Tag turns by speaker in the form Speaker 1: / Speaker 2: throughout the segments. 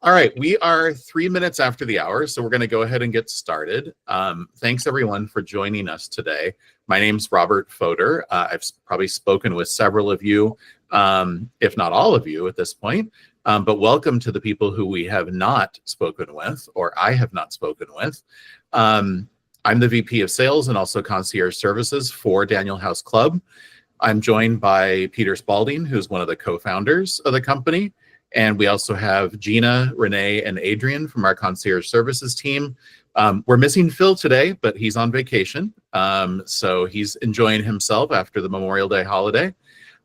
Speaker 1: All right, we are 3 minutes after the hour, so we're going to go ahead and get started. Thanks everyone for joining us today. My name's Robert Fodor. I've probably spoken with several of you, if not all of you at this point, but welcome to the people who we have not spoken with, or I have not spoken with. I'm the VP of Sales and also Concierge Services for Daniel House Club. I'm joined by Peter Spalding, who's one of the co-founders of the company. And we also have Gina, Renee, and Adrian from our Concierge Services team. We're missing Phil today, but he's on vacation. So he's enjoying himself after the Memorial Day holiday.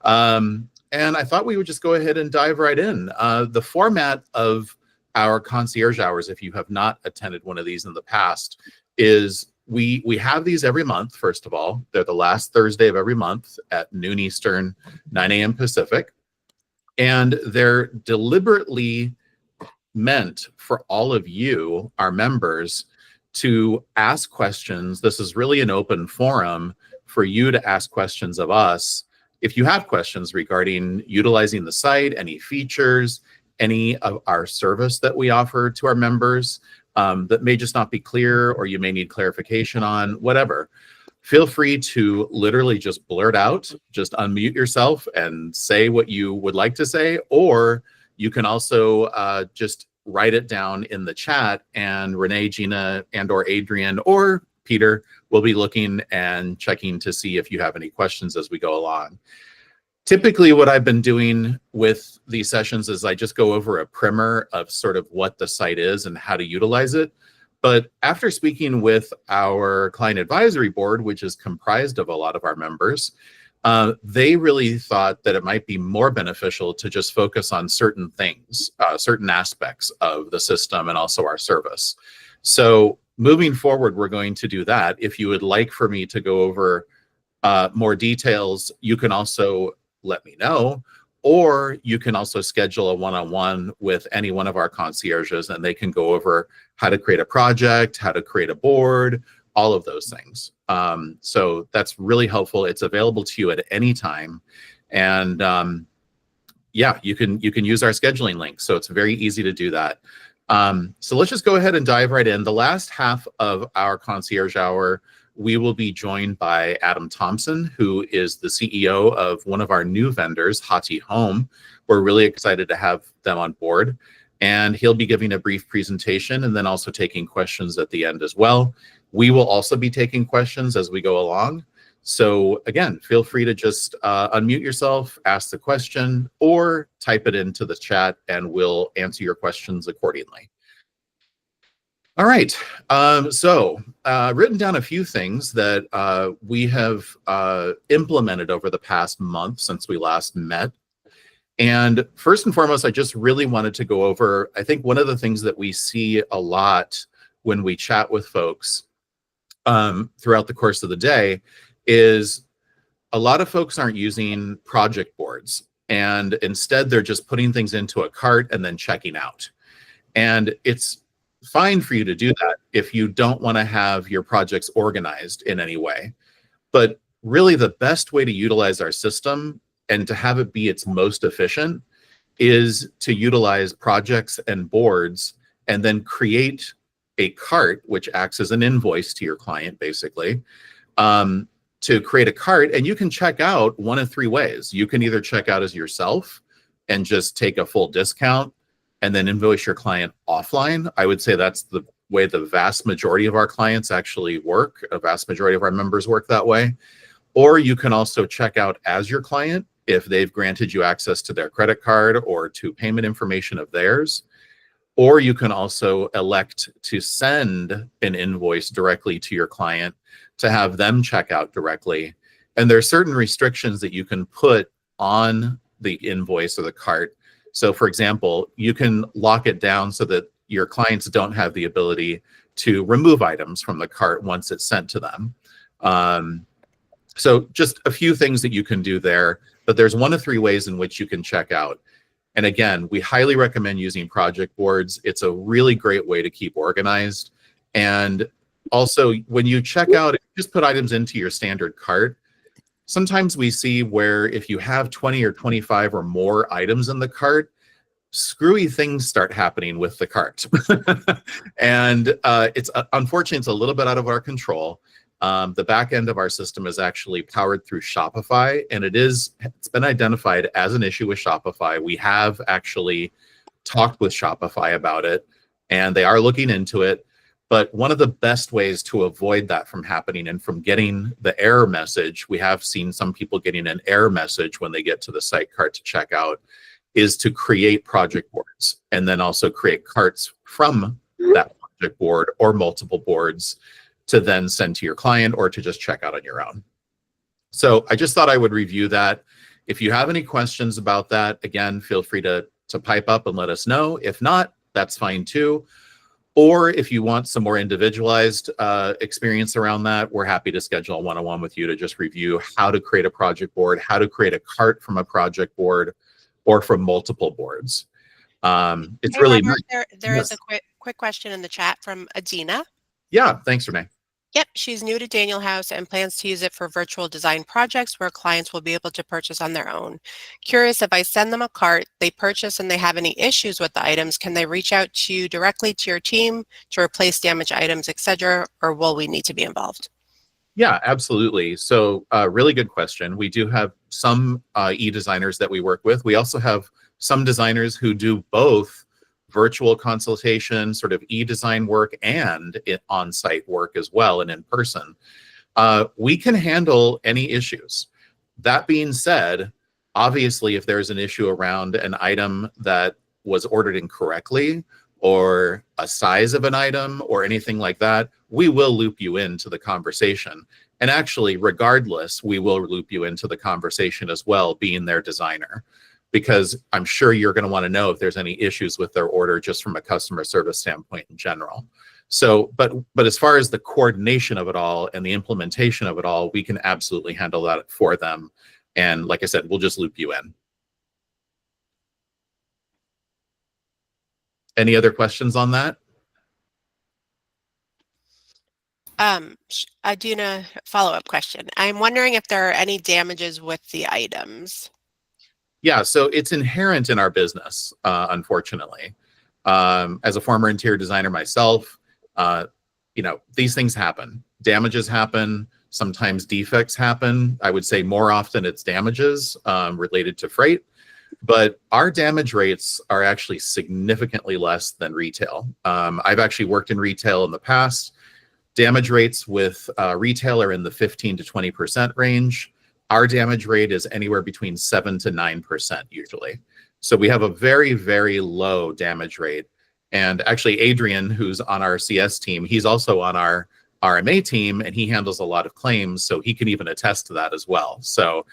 Speaker 1: And I thought we would just go ahead and dive right in. The format of our concierge hours, if you have not attended one of these in the past, is we have these every month, first of all. They're the last Thursday of every month at noon Eastern, 9 a.m. Pacific. And they're deliberately meant for all of you, our members, to ask questions. This is really an open forum for you to ask questions of us. If you have questions regarding utilizing the site, any features, any of our service that we offer to our members that may just not be clear, or you may need clarification on, whatever, feel free to literally just blurt out, just unmute yourself and say what you would like to say, or you can also just write it down in the chat, and Renee, Gina, and or Adrian or Peter will be looking and checking to see if you have any questions as we go along. Typically, what I've been doing with these sessions is I just go over a primer of sort of what the site is and how to utilize it. But after speaking with our client advisory board, which is comprised of a lot of our members, they really thought that it might be more beneficial to just focus on certain things, certain aspects of the system and also our service. So moving forward, we're going to do that. If you would like for me to go over more details, you can also let me know, or you can also schedule a one-on-one with any one of our concierges, and they can go over how to create a project, how to create a board, all of those things. So that's really helpful. It's available to you at any time. And yeah, you can use our scheduling link. So it's very easy to do that. So let's just go ahead and dive right in. The last half of our concierge hour, we will be joined by Adam Thomson, who is the CEO of one of our new vendors, Häti Home. We're really excited to have them on board. And he'll be giving a brief presentation and then also taking questions at the end as well. We will also be taking questions as we go along. So again, feel free to just unmute yourself, ask the question, or type it into the chat and we'll answer your questions accordingly. All right, so written down a few things that we have implemented over the past month since we last met. And first and foremost, I just really wanted to go over, I think one of the things that we see a lot when we chat with folks throughout the course of the day is a lot of folks aren't using project boards, and instead they're just putting things into a cart and then checking out. And it's fine for you to do that if you don't want to have your projects organized in any way. But really the best way to utilize our system and to have it be its most efficient is to utilize projects and boards and then create a cart, which acts as an invoice to your client, basically, to create a cart. And you can check out one of three ways. You can either check out as yourself and just take a full discount and then invoice your client offline. I would say that's the way the vast majority of our clients actually work. A vast majority of our members work that way. Or you can also check out as your client if they've granted you access to their credit card or to payment information of theirs. Or you can also elect to send an invoice directly to your client to have them check out directly. And there are certain restrictions that you can put on the invoice or the cart. So for example, you can lock it down so that your clients don't have the ability to remove items from the cart once it's sent to them. So just a few things that you can do there, but there's one of three ways in which you can check out. And again, we highly recommend using project boards. It's a really great way to keep organized. And also when you check out, just put items into your standard cart. Sometimes we see where if you have 20 or 25 or more items in the cart, screwy things start happening with the cart. And it's unfortunately, it's a little bit out of our control. The back end of our system is actually powered through Shopify, and it's been identified as an issue with Shopify. We have actually talked with Shopify about it, and they are looking into it. But one of the best ways to avoid that from happening and from getting the error message, we have seen some people getting an error message when they get to the site cart to check out, is to create project boards and then also create carts from that project board or multiple boards to then send to your client or to just check out on your own. So I just thought I would review that. If you have any questions about that, again, feel free to pipe up and let us know. If not, that's fine too. Or if you want some more individualized experience around that, we're happy to schedule a one-on-one with you to just review how to create a project board, how to create a cart from a project board, or from multiple boards. It's
Speaker 2: hey,
Speaker 1: really
Speaker 2: Robert,
Speaker 1: nice.
Speaker 2: there is a quick question in the chat from Adina.
Speaker 1: Yeah, thanks, Renee.
Speaker 2: Yep, she's new to Daniel House and plans to use it for virtual design projects where clients will be able to purchase on their own. Curious, if I send them a cart, they purchase and they have any issues with the items, can they reach out to you directly, to your team, to replace damaged items, etc., or will we need to be involved?
Speaker 1: Yeah, absolutely. So really good question. We do have some e-designers that we work with. We also have some designers who do both virtual consultation, sort of e-design work, and on-site work as well, and in person. We can handle any issues. That being said, obviously, if there's an issue around an item that was ordered incorrectly, or a size of an item, or anything like that, we will loop you into the conversation. And actually, regardless, we will loop you into the conversation as well, being their designer, because I'm sure you're going to want to know if there's any issues with their order just from a customer service standpoint in general. So, but as far as the coordination of it all and the implementation of it all, we can absolutely handle that for them. And like I said, we'll just loop you in. Any other questions on that?
Speaker 2: Adina, follow-up question. I'm wondering if there are any damages with the items.
Speaker 1: Yeah, so it's inherent in our business, unfortunately. As a former interior designer myself, these things happen. Damages happen. Sometimes defects happen. I would say more often it's damages related to freight. But our damage rates are actually significantly less than retail. I've actually worked in retail in the past. Damage rates with retail are in the 15 to 20% range. Our damage rate is anywhere between 7 to 9% usually. So we have a very, very low damage rate. And actually, Adrian, who's on our CS team, he's also on our RMA team, and he handles a lot of claims, so he can even attest to that as well. So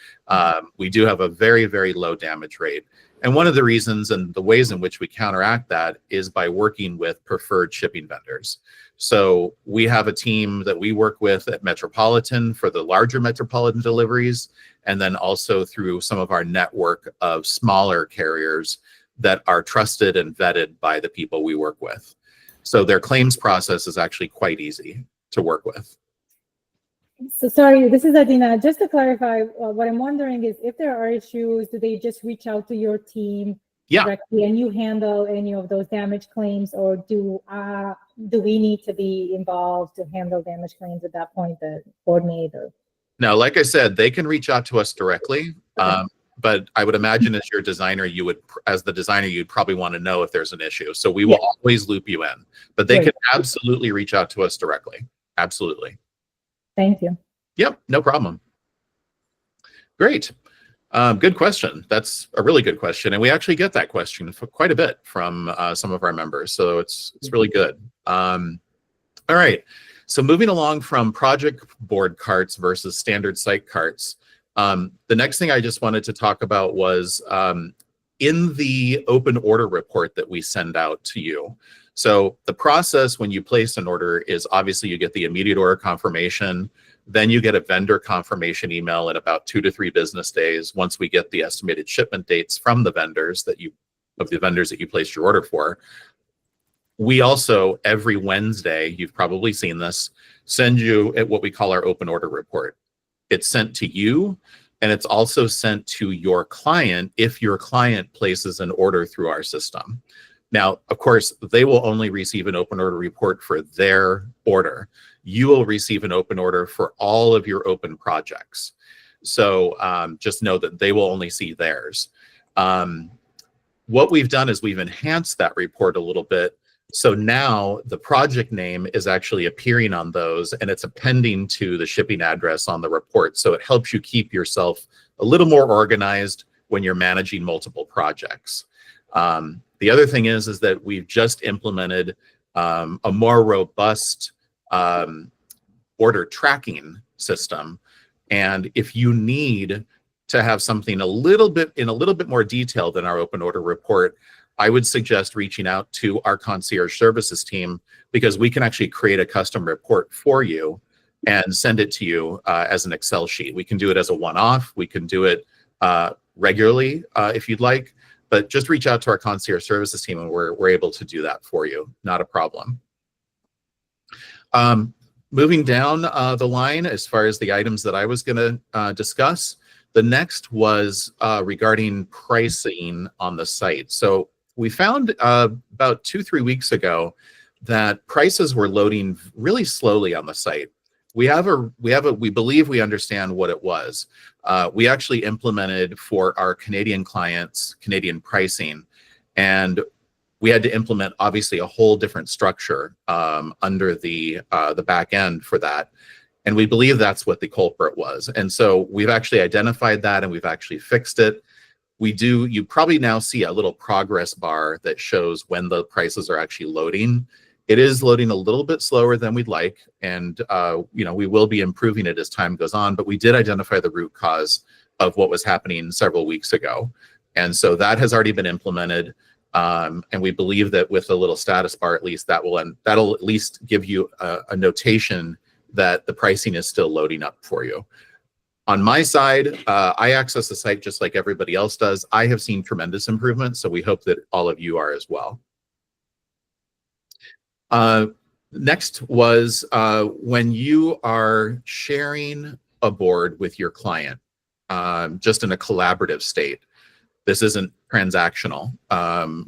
Speaker 1: we do have a very, very low damage rate. And one of the reasons and the ways in which we counteract that is by working with preferred shipping vendors. So we have a team that we work with at Metropolitan for the larger Metropolitan deliveries, and then also through some of our network of smaller carriers that are trusted and vetted by the people we work with. So their claims process is actually quite easy to work with.
Speaker 3: So sorry, this is Adina. Just to clarify, what I'm wondering is if there are issues, do they just reach out to your team directly and you handle any of those damage claims, or do we need to be involved to handle damage claims at that point, the coordinator?
Speaker 1: No, like I said, they can reach out to us directly.
Speaker 3: Okay.
Speaker 1: But I would imagine as your designer, as the designer, you'd probably want to know if there's an issue. So we will always loop you in, but they can absolutely reach out to us directly. Absolutely.
Speaker 3: Thank you.
Speaker 1: Yep, no problem. Great. Good question. That's a really good question. And we actually get that question for quite a bit from some of our members. So it's really good. All right. So moving along from project board carts versus standard site carts, the next thing I just wanted to talk about was in the open order report that we send out to you. So the process when you place an order is obviously you get the immediate order confirmation, then you get a vendor confirmation email in about 2 to 3 business days once we get the estimated shipment dates from the vendors that you placed your order for. We also, every Wednesday, you've probably seen this, send you what we call our open order report. It's sent to you, and it's also sent to your client if your client places an order through our system. Now, of course, they will only receive an open order report for their order. You will receive an open order for all of your open projects. So just know that they will only see theirs. What we've done is we've enhanced that report a little bit. So now the project name is actually appearing on those, and it's appending to the shipping address on the report. So it helps you keep yourself a little more organized when you're managing multiple projects. The other thing is that we've just implemented a more robust order tracking system. And if you need to have something in a little bit more detail than our open order report, I would suggest reaching out to our concierge services team, because we can actually create a custom report for you and send it to you as an Excel sheet. We can do it as a one-off. We can do it regularly if you'd like, but just reach out to our concierge services team and we're able to do that for you. Not a problem. Moving down the line, as far as the items that I was going to discuss, the next was regarding pricing on the site. So we found about 2-3 weeks ago that prices were loading really slowly on the site. We believe we understand what it was. We actually implemented for our Canadian clients Canadian pricing, and we had to implement obviously a whole different structure under the back end for that. And we believe that's what the culprit was. And so we've actually identified that and we've actually fixed it. You probably now see a little progress bar that shows when the prices are actually loading. It is loading a little bit slower than we'd like. And we will be improving it as time goes on, but we did identify the root cause of what was happening several weeks ago. And so that has already been implemented. And we believe that with a little status bar, at least that'll at least give you a notation that the pricing is still loading up for you. On my side, I access the site just like everybody else does. I have seen tremendous improvements, so we hope that all of you are as well. Next was when you are sharing a board with your client, just in a collaborative state. This isn't transactional,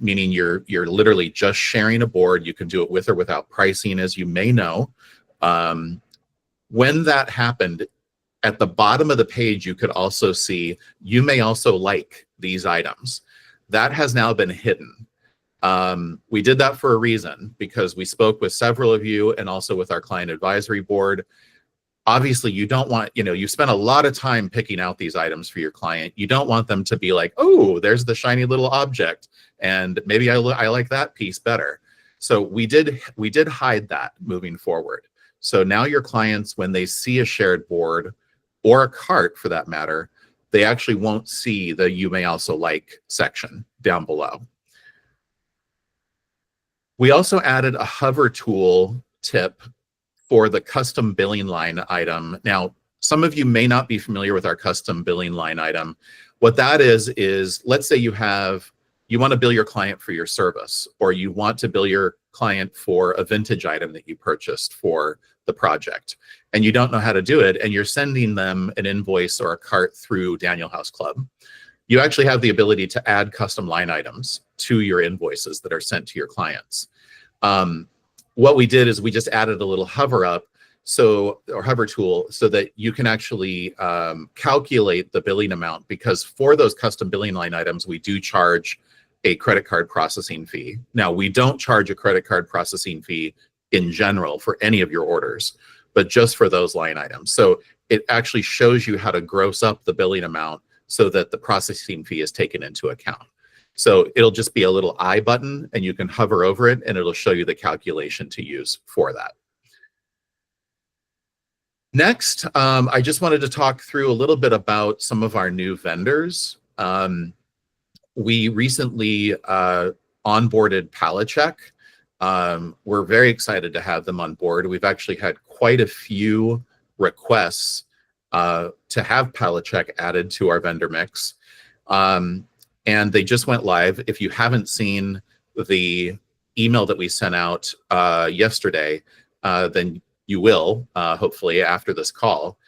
Speaker 1: meaning you're literally just sharing a board. You can do it with or without pricing, as you may know. When that happened, at the bottom of the page, you could also see, you may also like these items. That has now been hidden. We did that for a reason, because we spoke with several of you and also with our client advisory board. Obviously, you don't want, you spent a lot of time picking out these items for your client. You don't want them to be like, oh, there's the shiny little object, and maybe I like that piece better. So we did hide that moving forward. So now your clients, when they see a shared board or a cart for that matter, they actually won't see the "you may also like" section down below. We also added a hover tool tip for the custom billing line item. Now, some of you may not be familiar with our custom billing line item. What that is let's say you want to bill your client for your service, or you want to bill your client for a vintage item that you purchased for the project, and you don't know how to do it, and you're sending them an invoice or a cart through Daniel House Club. You actually have the ability to add custom line items to your invoices that are sent to your clients. What we did is we just added a little hover tool so that you can actually calculate the billing amount, because for those custom billing line items, we do charge a credit card processing fee. Now, we don't charge a credit card processing fee in general for any of your orders, but just for those line items. So it actually shows you how to gross up the billing amount so that the processing fee is taken into account. So it'll just be a little I button, and you can hover over it and it'll show you the calculation to use for that. Next, I just wanted to talk through a little bit about some of our new vendors. We recently onboarded PalletCheck. We're very excited to have them on board. We've actually had quite a few requests to have PalletCheck added to our vendor mix. And they just went live. If you haven't seen the email that we sent out yesterday, then you will, hopefully, after this call.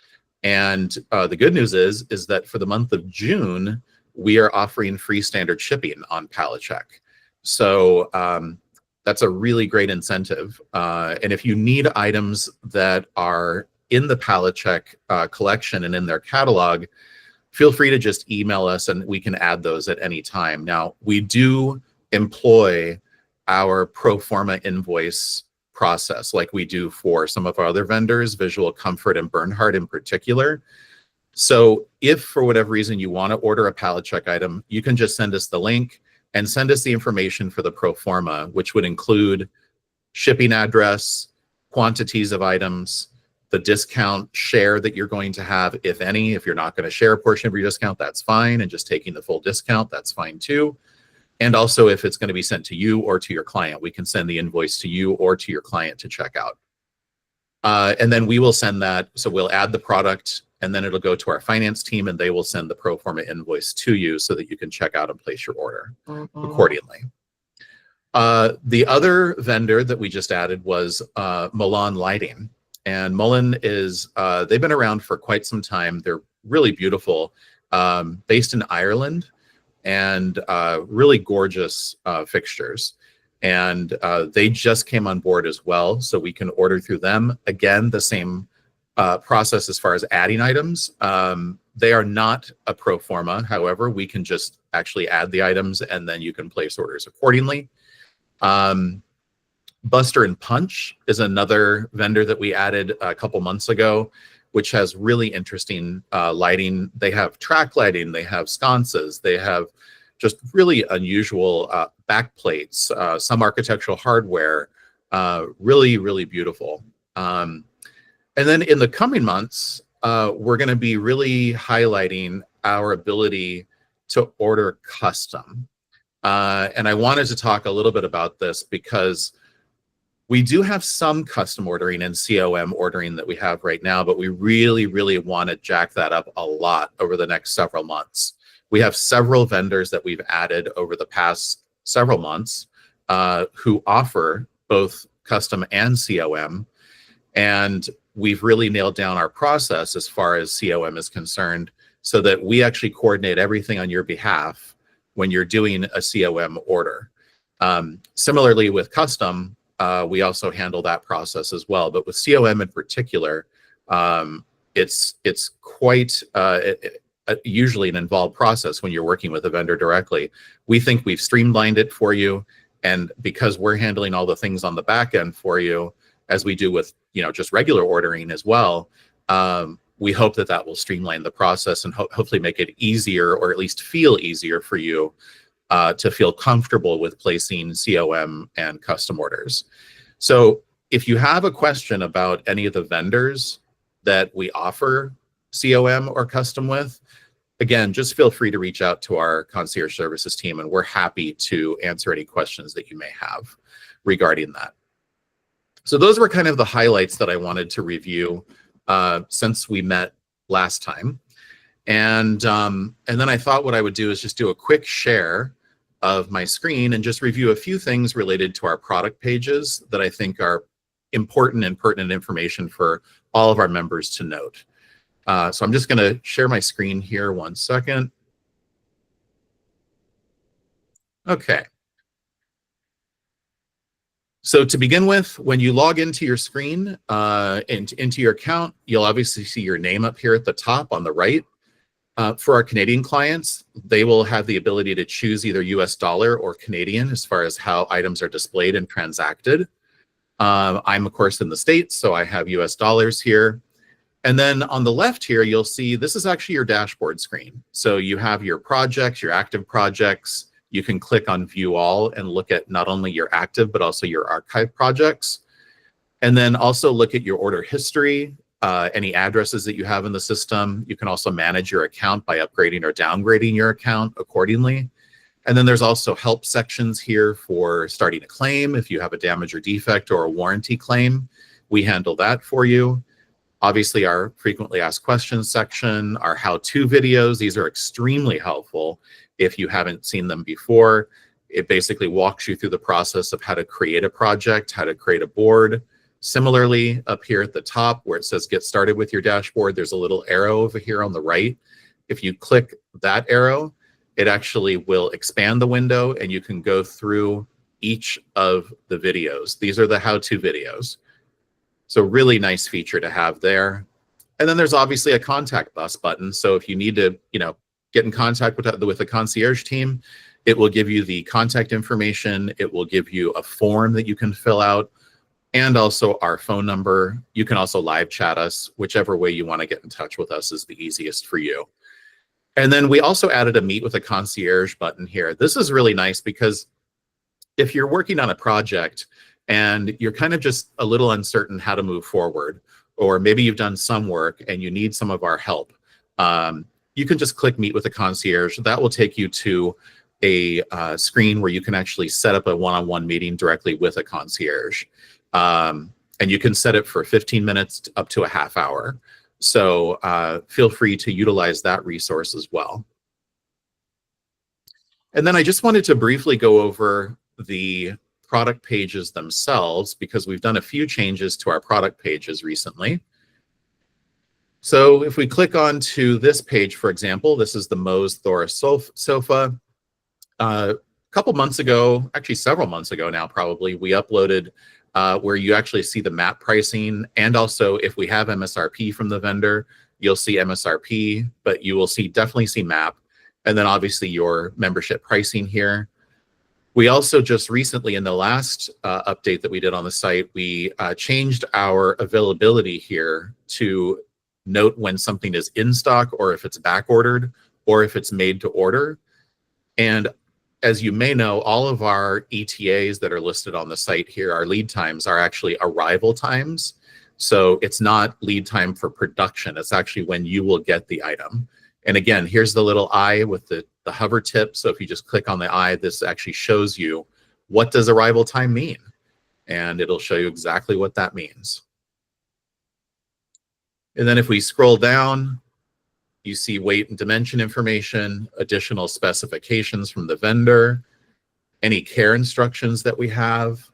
Speaker 1: And the good news is that for the month of June, we are offering free standard shipping on Pallet Check. So that's a really great incentive. And if you need items that are in the Pallet Check collection and in their catalog, feel free to just email us and we can add those at any time. Now, we do employ our pro forma invoice process like we do for some of our other vendors, Visual Comfort and Bernhardt in particular. So if for whatever reason you want to order a Pallet Check item, you can just send us the link and send us the information for the pro forma, which would include shipping address, quantities of items, the discount share that you're going to have, if any. If you're not going to share a portion of your discount, that's fine. And just taking the full discount, that's fine too. And also if it's going to be sent to you or to your client, we can send the invoice to you or to your client to check out. And then we will send that. So we'll add the product and then it'll go to our finance team and they will send the pro forma invoice to you so that you can check out and place your order accordingly. The other vendor that we just added was Milan Lighting. And Mullen is, they've been around for quite some time. They're really beautiful, based in Ireland, and really gorgeous fixtures. And they just came on board as well, so we can order through them. Again, the same process as far as adding items. They are not a pro forma, however, we can just actually add the items and then you can place orders accordingly. Buster and Punch is another vendor that we added a couple months ago, which has really interesting lighting. They have track lighting, they have sconces, they have just really unusual back plates, some architectural hardware, really, really beautiful. And then in the coming months, we're going to be really highlighting our ability to order custom. And I wanted to talk a little bit about this because we do have some custom ordering and COM ordering that we have right now, but we really, really want to jack that up a lot over the next several months. We have several vendors that we've added over the past several months who offer both custom and COM. And we've really nailed down our process as far as COM is concerned so that we actually coordinate everything on your behalf when you're doing a COM order. Similarly with custom, we also handle that process as well. But with COM in particular, it's quite usually an involved process when you're working with a vendor directly. We think we've streamlined it for you. And because we're handling all the things on the back end for you, as we do with just regular ordering as well, we hope that that will streamline the process and hopefully make it easier, or at least feel easier for you to feel comfortable with placing COM and custom orders. So if you have a question about any of the vendors that we offer COM or custom with, again, just feel free to reach out to our concierge services team and we're happy to answer any questions that you may have regarding that. So those were kind of the highlights that I wanted to review since we met last time. And then I thought what I would do is just do a quick share of my screen and just review a few things related to our product pages that I think are important and pertinent information for all of our members to note. So I'm just going to share my screen here 1 second. Okay. So to begin with, when you log into your screen, into your account, you'll obviously see your name up here at the top on the right. For our Canadian clients, they will have the ability to choose either US dollar or Canadian as far as how items are displayed and transacted. I'm of course in the States, so I have US dollars here. And then on the left here, you'll see this is actually your dashboard screen. So you have your projects, your active projects. You can click on view all and look at not only your active, but also your archive projects. And then also look at your order history, any addresses that you have in the system. You can also manage your account by upgrading or downgrading your account accordingly. And then there's also help sections here for starting a claim. If you have a damage or defect or a warranty claim, we handle that for you. Obviously, our frequently asked questions section, our how-to videos, these are extremely helpful if you haven't seen them before. It basically walks you through the process of how to create a project, how to create a board, Similarly, up here at the top where it says get started with your dashboard, there's a little arrow over here on the right. If you click that arrow, it actually will expand the window and you can go through each of the videos. These are the how-to videos. So really nice feature to have there. And then there's obviously a contact us button. So if you need to, get in contact with the concierge team, it will give you the contact information. It will give you a form that you can fill out and also our phone number. You can also live chat us, whichever way you want to get in touch with us is the easiest for you. And then we also added a meet with a concierge button here. This is really nice because if you're working on a project and you're kind of just a little uncertain how to move forward, or maybe you've done some work and you need some of our help, you can just click meet with a concierge. That will take you to a screen where you can actually set up a one-on-one meeting directly with a concierge. And you can set it for 15 minutes up to a half hour. So feel free to utilize that resource as well. And then I just wanted to briefly go over the product pages themselves because we've done a few changes to our product pages recently. So if we click on to this page, for example, this is the Moe's Thoris sofa. A couple months ago, actually several months ago now probably, we uploaded where you actually see the map pricing, and also if we have MSRP from the vendor, you'll see MSRP, but you will definitely see map, and then obviously your membership pricing here. We also just recently, in the last update that we did on the site, we changed our availability here to note when something is in stock, or if it's back ordered, or if it's made to order. And as you may know, all of our ETAs that are listed on the site here, our lead times are actually arrival times. So it's not lead time for production. It's actually when you will get the item. And again, here's the little eye with the hover tip. So if you just click on the eye, this actually shows you what does arrival time mean? And it'll show you exactly what that means. And then if we scroll down, you see weight and dimension information, additional specifications from the vendor, any care instructions that we have.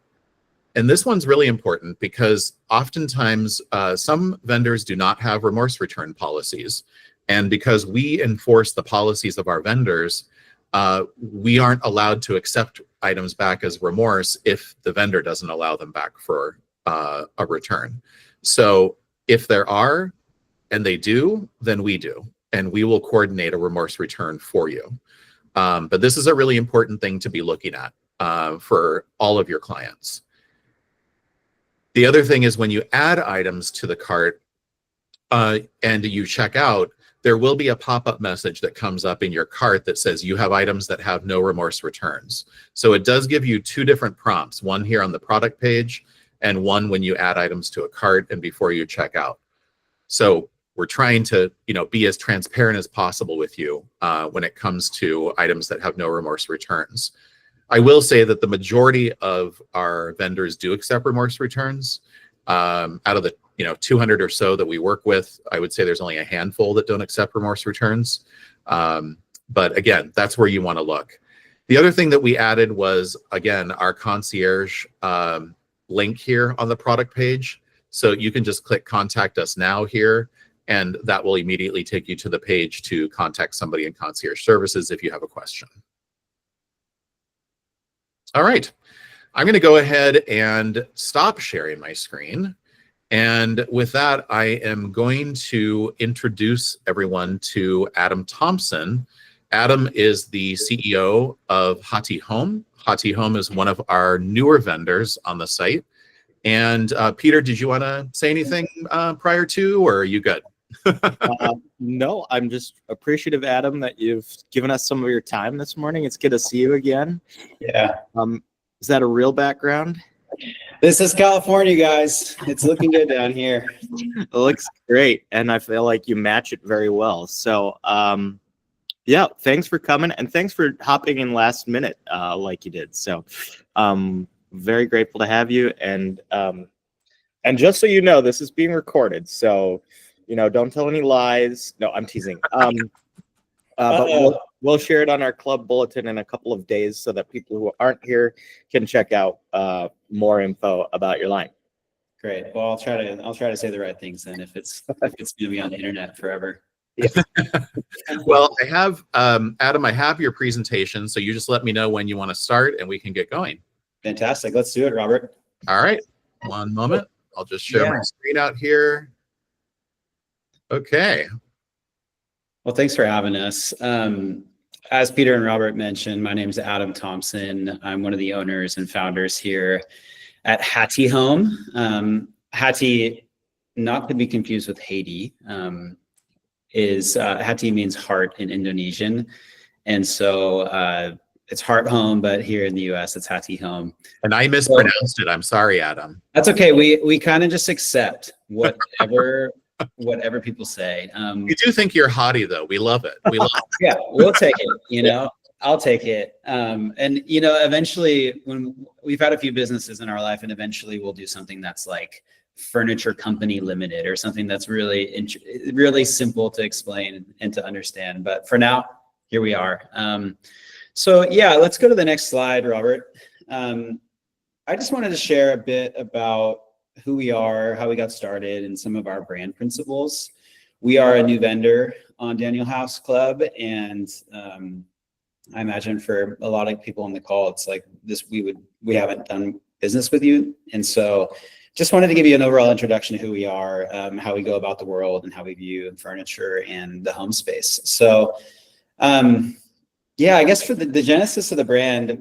Speaker 1: And this one's really important because oftentimes some vendors do not have remorse return policies. And because we enforce the policies of our vendors, we aren't allowed to accept items back as remorse if the vendor doesn't allow them back for a return. So if there are, and they do, then we do. And we will coordinate a remorse return for you. But this is a really important thing to be looking at for all of your clients. The other thing is when you add items to the cart and you check out, there will be a pop-up message that comes up in your cart that says you have items that have no remorse returns. So it does give you two different prompts, one here on the product page and one when you add items to a cart and before you check out. So we're trying to, be as transparent as possible with you when it comes to items that have no remorse returns. I will say that the majority of our vendors do accept remorse returns. Out of the 200 or so that we work with, I would say there's only a handful that don't accept remorse returns. But again, that's where you want to look. The other thing that we added was, again, our concierge link here on the product page. So you can just click contact us now here, and that will immediately take you to the page to contact somebody in concierge services if you have a question. All right, I'm going to go ahead and stop sharing my screen. And with that, I am going to introduce everyone to Adam Thomson. Adam is the CEO of Häti Home. Häti Home is one of our newer vendors on the site. And Peter, did you want to say anything prior to, or are you good?
Speaker 4: No, I'm just appreciative, Adam, that you've given us some of your time this morning. It's good to see you again.
Speaker 5: Yeah.
Speaker 4: Is that a real background?
Speaker 5: This is California, guys. It's looking good down here.
Speaker 4: It looks great, and I feel like you match it very well. So, yeah, thanks for coming, and thanks for hopping in last minute like you did. So, very grateful to have you, and just so you know, this is being recorded, so don't tell any lies. No, I'm teasing. But we'll share it on our club bulletin in a couple of days so that people who aren't here can check out more info about your line.
Speaker 5: Great. Well, I'll try to say the right things then if it's going to be on the internet forever.
Speaker 1: Well, I have, Adam, I have your presentation. So you just let me know when you want to start and we can get going.
Speaker 5: Fantastic. Let's do it, Robert.
Speaker 1: All right. One moment. I'll just share my screen out here. Okay.
Speaker 5: Well, thanks for having us. As Peter and Robert mentioned, my name is Adam Thomson. I'm one of the owners and founders here at Häti Home. Häti, not to be confused with Haiti, Häti means heart in Indonesian. And so it's Heart Home, but here in the US, it's Häti Home.
Speaker 1: And I mispronounced it. I'm sorry, Adam.
Speaker 5: That's okay. We kind of just accept whatever people say.
Speaker 1: We do think you're hottie, though. We love it. We love it.
Speaker 5: Yeah, we'll take it. I'll take it. And eventually, when we've had a few businesses in our life, and eventually we'll do something that's like Furniture Company Limited or something that's really simple to explain and to understand. But for now, here we are. So yeah, let's go to the next slide, Robert. I just wanted to share a bit about who we are, how we got started, and some of our brand principles. We are a new vendor on Daniel House Club, and I imagine for a lot of people on the call, it's like this, we haven't done business with you. And so just wanted to give you an overall introduction to who we are, how we go about the world, and how we view furniture and the home space. So yeah, I guess for the genesis of the brand,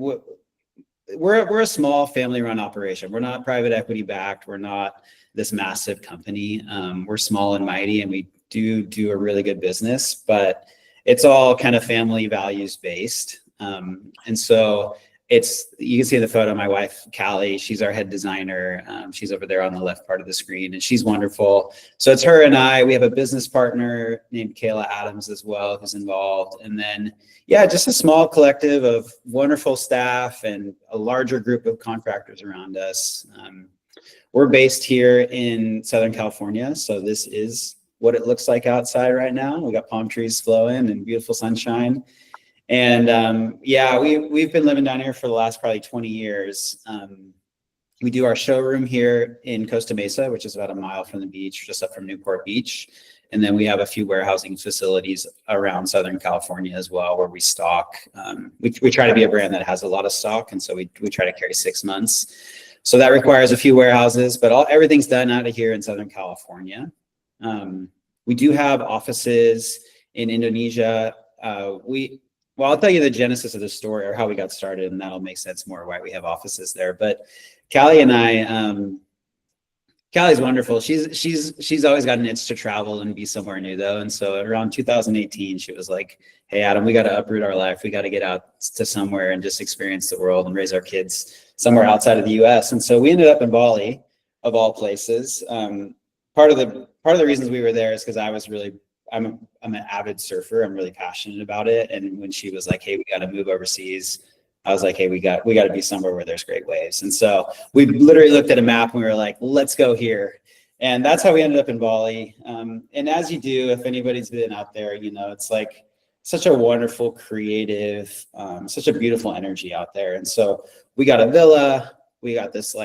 Speaker 5: we're a small family-run operation. We're not private equity backed. We're not this massive company. We're small and mighty, and we do a really good business, but it's all kind of family values based. And so you can see in the photo, my wife, Callie, she's our head designer. She's over there on the left part of the screen, and she's wonderful. So it's her and I. We have a business partner named Callie Adams as well, who's involved. And then, yeah, just a small collective of wonderful staff and a larger group of contractors around us. We're based here in Southern California. So this is what it looks like outside right now. We got palm trees flowing and beautiful sunshine. And yeah, we've been living down here for the last probably 20 years. We do our showroom here in Costa Mesa, which is about a mile from the beach, just up from Newport Beach. And then we have a few warehousing facilities around Southern California as well, where we stock. We try to be a brand that has a lot of stock, and so we try to carry 6 months. So that requires a few warehouses, but everything's done out of here in Southern California. We do have offices in Indonesia. Well, I'll tell you the genesis of the story, or how we got started, and that'll make sense more why we have offices there. But Callie and I, Callie's wonderful. She's always got an itch to travel and be somewhere new, though. And so around 2018, she was like, "Hey, Adam, we got to uproot our life. We got to get out to somewhere and just experience the world and raise our kids somewhere outside of the U.S." And so we ended up in Bali, of all places. Part of the reasons we were there is because I'm an avid surfer. I'm really passionate about it. And when she was like, "Hey, we got to move overseas," I was like, "Hey, we got to be somewhere where there's great waves." And so we literally looked at a map and we were like, "Let's go here." And that's how we ended up in Bali. And as you do, if anybody's been out there, it's like such a wonderful, creative, such a beautiful energy out there. And so we got a villa. We got this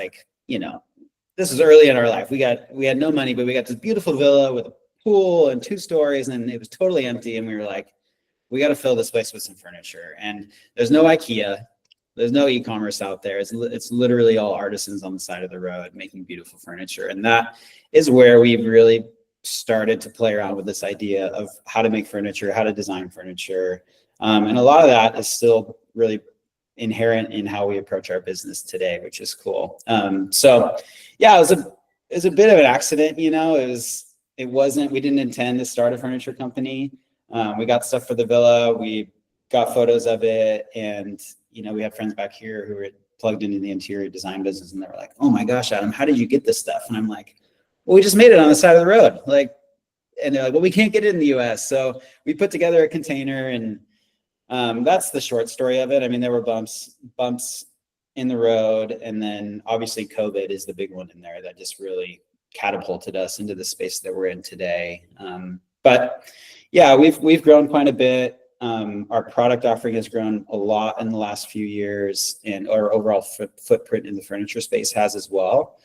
Speaker 5: this is early in our life. We had no money, but we got this beautiful villa with a pool and 2 stories, and it was totally empty. And we were like, we got to fill this place with some furniture. And there's no IKEA, there's no e-commerce out there. It's literally all artisans on the side of the road making beautiful furniture. And that is where we've really started to play around with this idea of how to make furniture, how to design furniture. And a lot of that is still really inherent in how we approach our business today, which is cool. So yeah, it was a bit of an accident, we didn't intend to start a furniture company. We got stuff for the villa, we got photos of it, and we had friends back here who were plugged into the interior design business, and they were like, "Oh my gosh, Adam, how did you get this stuff?" And I'm like, "Well, we just made it on the side of the road." And they're like, "Well, we can't get it in the US." So we put together a container, and that's the short story of it. I mean, there were bumps in the road, and then obviously COVID is the big one in there that just really catapulted us into the space that we're in today. But yeah, we've grown quite a bit. Our product offering has grown a lot in the last few years, and our overall footprint in the furniture space has as well.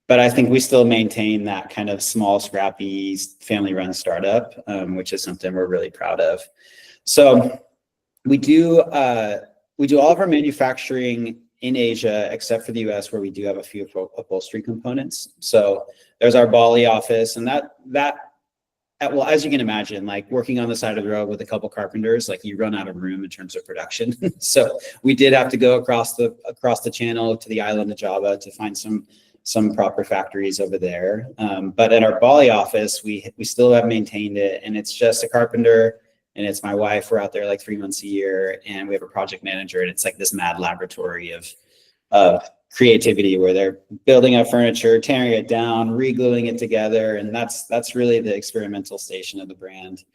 Speaker 5: but I think we still maintain that kind of small, scrappy, family-run startup, which is something we're really proud of. So we do all of our manufacturing in Asia, except for the US, where we do have a few upholstery components. So there's our Bali office, and well, as you can imagine, like working on the side of the road with a couple carpenters, like you run out of room in terms of production. So we did have to go across the channel to the island of Java to find some proper factories over there. But at our Bali office, we still have maintained it, and it's just a carpenter and it's my wife. We're out there like 3 months a year, and we have a project manager, and it's like this mad laboratory of creativity where they're building up furniture, tearing it down, re-gluing it together. And that's really the experimental station of the brand.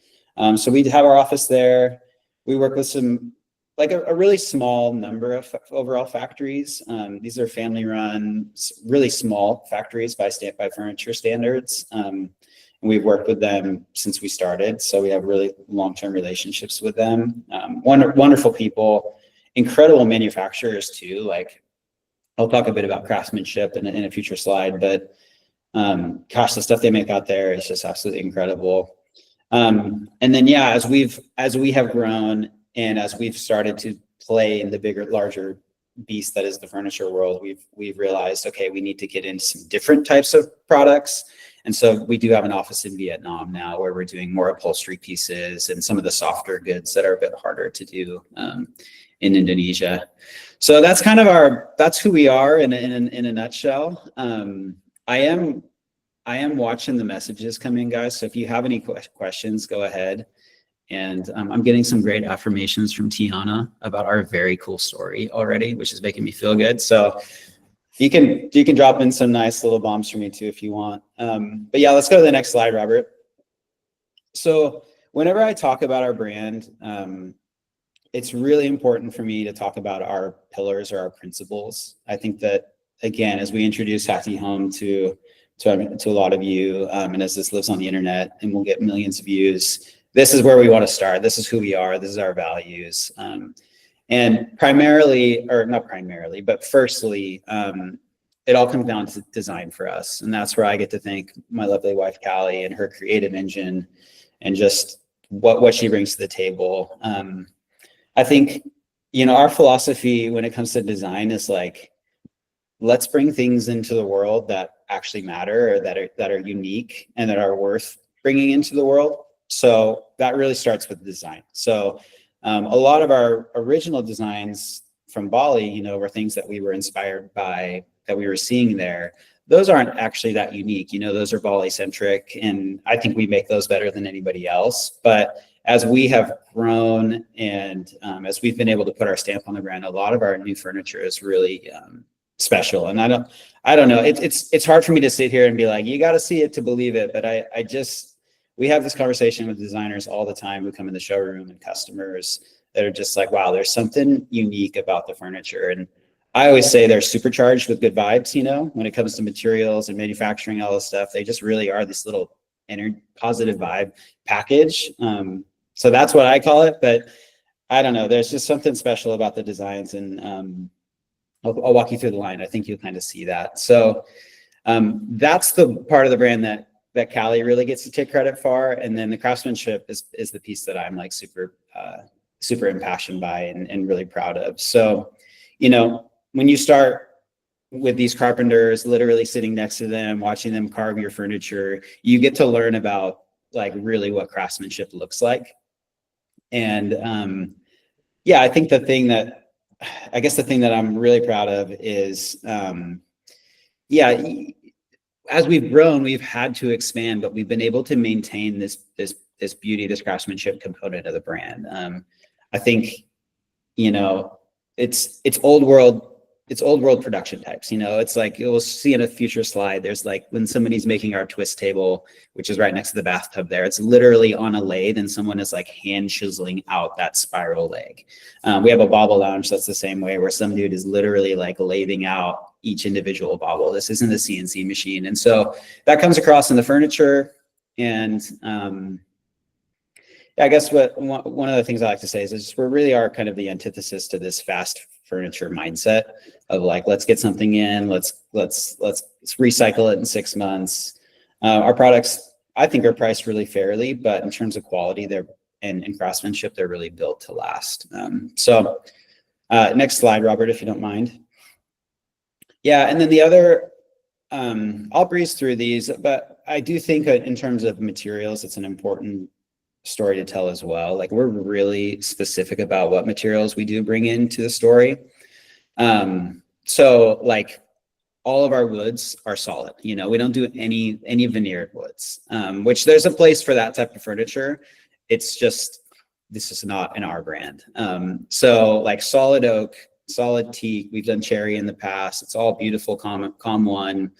Speaker 5: So we have our office there. We work with some, like a really small number of overall factories. These are family run, really small factories by furniture standards. And we've worked with them since we started. So we have really long-term relationships with them. Wonderful people, incredible manufacturers too. Like, I'll talk a bit about craftsmanship in a future slide, but gosh, the stuff they make out there is just absolutely incredible. And then, yeah, as we have grown and as we've started to play in the bigger, larger beast that is the furniture world, we've realized, okay, we need to get into some different types of products. And so we do have an office in Vietnam now where we're doing more upholstery pieces and some of the softer goods that are a bit harder to do in Indonesia. So that's kind of that's who we are in a nutshell. I am watching the messages come in, guys. So if you have any questions, go ahead. And I'm getting some great affirmations from Tiana about our very cool story already, which is making me feel good. So you can drop in some nice little bombs for me too if you want. But yeah, let's go to the next slide, Robert. So whenever I talk about our brand, it's really important for me to talk about our pillars or our principles. I think that, again, as we introduce Häti Home to a lot of you, and as this lives on the internet and we'll get millions of views, this is where we want to start. This is who we are. This is our values. And primarily, or not primarily, but firstly, it all comes down to design for us. And that's where I get to thank my lovely wife, Callie, and her creative engine and just what she brings to the table. I think, our philosophy when it comes to design is like, let's bring things into the world that actually matter or that are unique and that are worth bringing into the world. So that really starts with design. So a lot of our original designs from Bali, were things that we were inspired by, that we were seeing there. Those aren't actually that unique. Those are Bali centric, and I think we make those better than anybody else. But as we have grown and as we've been able to put our stamp on the brand, a lot of our new furniture is really special. And I don't know. It's hard for me to sit here and be like, you got to see it to believe it. But we have this conversation with designers all the time who come in the showroom and customers that are just like, wow, there's something unique about the furniture. And I always say they're supercharged with good vibes, when it comes to materials and manufacturing, all this stuff. They just really are this little positive vibe package. So that's what I call it. But I don't know. There's just something special about the designs. And I'll walk you through the line. I think you'll kind of see that. So that's the part of the brand that Callie really gets to take credit for. And then the craftsmanship is the piece that I'm like super impassioned by and really proud of. So, when you start with these carpenters, literally sitting next to them, watching them carve your furniture, you get to learn about like really what craftsmanship looks like. And yeah, I think the thing that I'm really proud of is, as we've grown, we've had to expand, but we've been able to maintain this beauty, this craftsmanship component of the brand. I think, it's old world production types. It's like you'll see in a future slide. There's like when somebody's making our twist table, which is right next to the bathtub there. It's literally on a lathe, and someone is like hand chiseling out that spiral leg. We have a bobble lounge that's the same way, where some dude is literally like lathing out each individual bobble. This isn't a CNC machine. And so that comes across in the furniture. And I guess one of the things I like to say is we really are kind of the antithesis to this fast furniture mindset of like, let's get something in, let's recycle it in 6 months. Our products, I think, are priced really fairly, but in terms of quality, and craftsmanship, they're really built to last. So next slide, Robert, if you don't mind. Yeah, and then the other, I'll breeze through these, but I do think that in terms of materials, it's an important story to tell as well. Like, we're really specific about what materials we do bring into the story. So like, all of our woods are solid. You know, we don't do any veneered woods, which there's a place for that type of furniture. It's just, this is not in our brand. So like solid oak, solid teak, we've done cherry in the past. It's all beautiful COM1.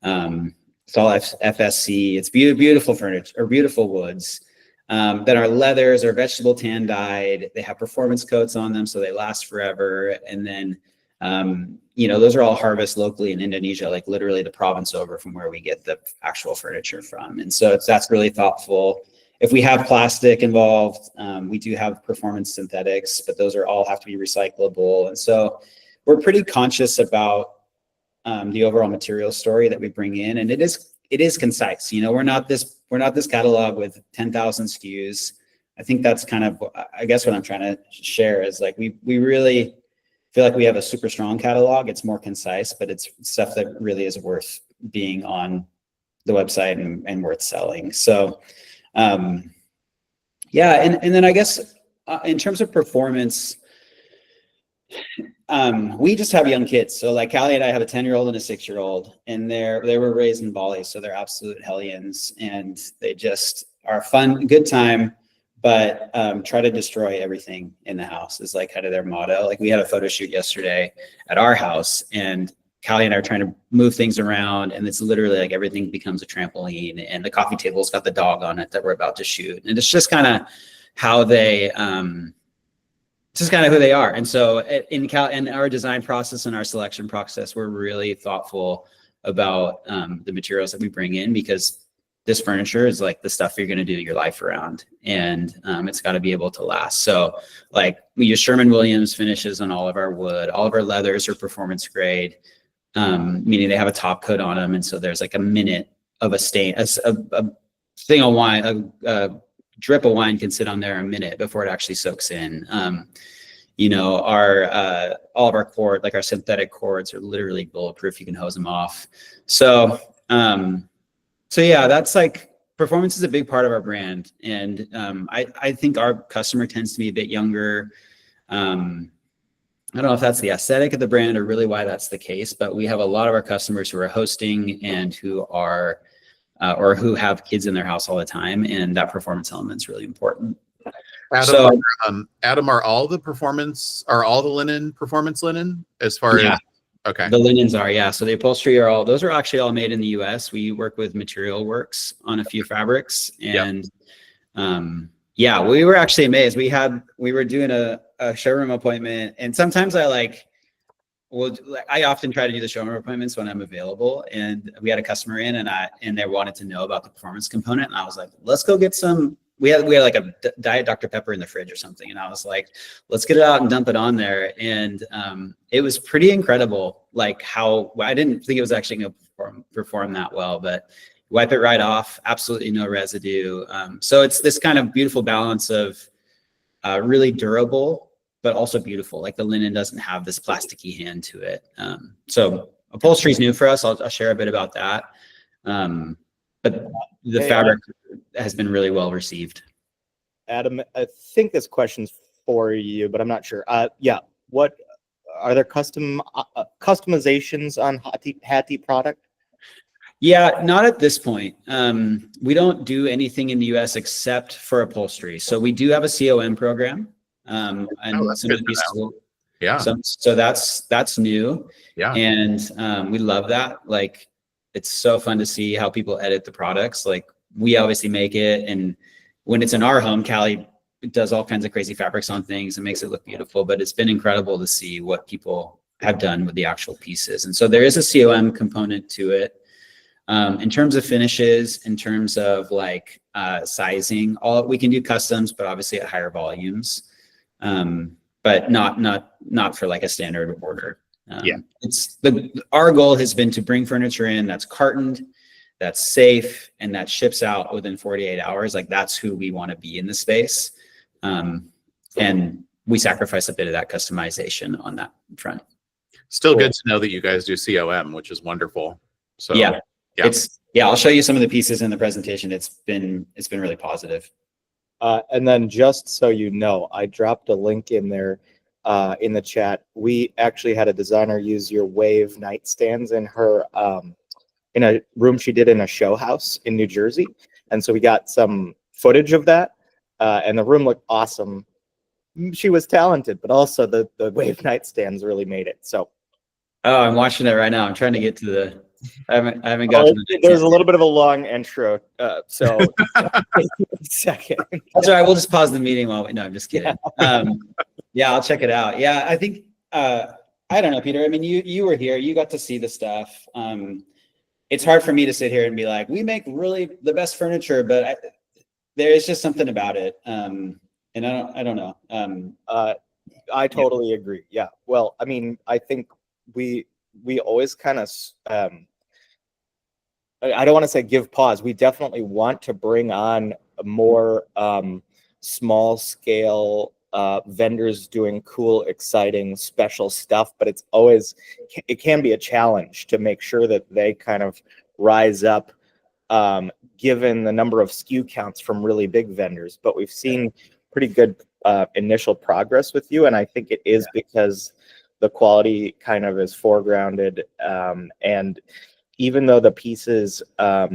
Speaker 5: It's all FSC. It's beautiful furniture, or beautiful woods. Then our leathers are vegetable tan dyed. They have performance coats on them, so they last forever. And then, you know, those are all harvested locally in Indonesia, like literally the province over from where we get the actual furniture from. And so that's really thoughtful. If we have plastic involved, we do have performance synthetics, but those all have to be recyclable. And so we're pretty conscious about the overall material story that we bring in, and it is concise. You know, we're not this catalog with 10,000 SKUs. I think that's kind of, I guess, what I'm trying to share is like, we really feel like we have a super strong catalog. It's more concise, but it's stuff that really is worth being on the website and worth selling. So yeah, and then I guess in terms of performance, we just have young kids. So like Callie and I have a 10-year-old and a 6-year-old, and they were raised in Bali, so they're absolute hellions, and they just are fun, good time, but try to destroy everything in the house is like kind of their motto. Like, we had a photo shoot yesterday at our house, and Callie and I are trying to move things around, and it's literally like everything becomes a trampoline, and the coffee table's got the dog on it that we're about to shoot. And it's just kind of how they, it's just kind of who they are. And so in our design process and our selection process, we're really thoughtful about the materials that we bring in, because this furniture is like the stuff you're going to do your life around, and it's got to be able to last. So like, we use Sherwin-Williams finishes on all of our wood. All of our leathers are performance grade, meaning they have a top coat on them. And so there's like a minute of a stain, a thing of wine, a drip of wine can sit on there a minute before it actually soaks in. You know, all of our cord, like our synthetic cords, are literally bulletproof. You can hose them off. So, yeah, that's like, performance is a big part of our brand. And I think our customer tends to be a bit younger. I don't know if that's the aesthetic of the brand or really why that's the case, but we have a lot of our customers who are hosting and who are, or who have kids in their house all the time. And that performance element is really important.
Speaker 1: Adam, are all the linen performance linen as far as? Okay.
Speaker 5: The linens are, yeah. So the upholstery those are actually all made in the US. We work with Material Works on a few fabrics, and yeah, we were actually amazed. We were doing a showroom appointment, and sometimes I often try to do the showroom appointments when I'm available. And we had a customer in, and they wanted to know about the performance component, and I was like, let's go get some. We had like a Diet Dr. Pepper in the fridge or something, and I was like, let's get it out and dump it on there. And it was pretty incredible, like how I didn't think it was actually going to perform that well, but wipe it right off, absolutely no residue. So it's this kind of beautiful balance of really durable, but also beautiful. Like, the linen doesn't have this plasticky hand to it. So upholstery is new for us. I'll share a bit about that. But the fabric has been really well received.
Speaker 4: Adam, I think this question's for you, but I'm not sure. Yeah, what are there customizations on Häti product?
Speaker 5: Yeah, not at this point. We don't do anything in the US except for upholstery. So we do have a COM program. And
Speaker 1: that's good to know. Yeah.
Speaker 5: So that's new.
Speaker 1: Yeah.
Speaker 5: And we love that. Like, it's so fun to see how people edit the products. Like, we obviously make it, and when it's in our home, Callie does all kinds of crazy fabrics on things and makes it look beautiful. But it's been incredible to see what people have done with the actual pieces. And so there is a COM component to it. In terms of finishes, in terms of like sizing, we can do customs, but obviously at higher volumes. but not for like a standard order.
Speaker 1: Yeah.
Speaker 5: Our goal has been to bring furniture in that's cartoned, that's safe, and that ships out within 48 hours. Like that's who we want to be in the space. And we sacrifice a bit of that customization on that front.
Speaker 1: Still good to know that you guys do COM, which is wonderful. So
Speaker 5: yeah. I'll show you some of the pieces in the presentation. It's been really positive.
Speaker 4: And then just so you know, I dropped a link in there in the chat. We actually had a designer use your wave nightstands in her in a room she did in a show house in New Jersey. And so we got some footage of that, and the room looked awesome. She was talented, but also the wave nightstands really made it. So,
Speaker 5: oh, I'm watching it right now. I'm trying to get to the. I haven't got to the.
Speaker 4: There's a little bit of a long intro, so a second.
Speaker 5: That's all right. We'll just pause the meeting while we. No, I'm just kidding. Yeah, I'll check it out. Yeah, I think. I don't know, Peter. I mean, you were here. You got to see the stuff. It's hard for me to sit here and be like, we make really the best furniture, but there is just something about it. And I don't know.
Speaker 4: I totally agree. Yeah. Well, I mean, I think we always kind of, I don't want to say give pause. We definitely want to bring on more small scale vendors doing cool, exciting, special stuff, but it can be a challenge to make sure that they kind of rise up given the number of SKU counts from really big vendors. But we've seen pretty good initial progress with you, and I think it is because the quality kind of is foregrounded, and even though the pieces, they're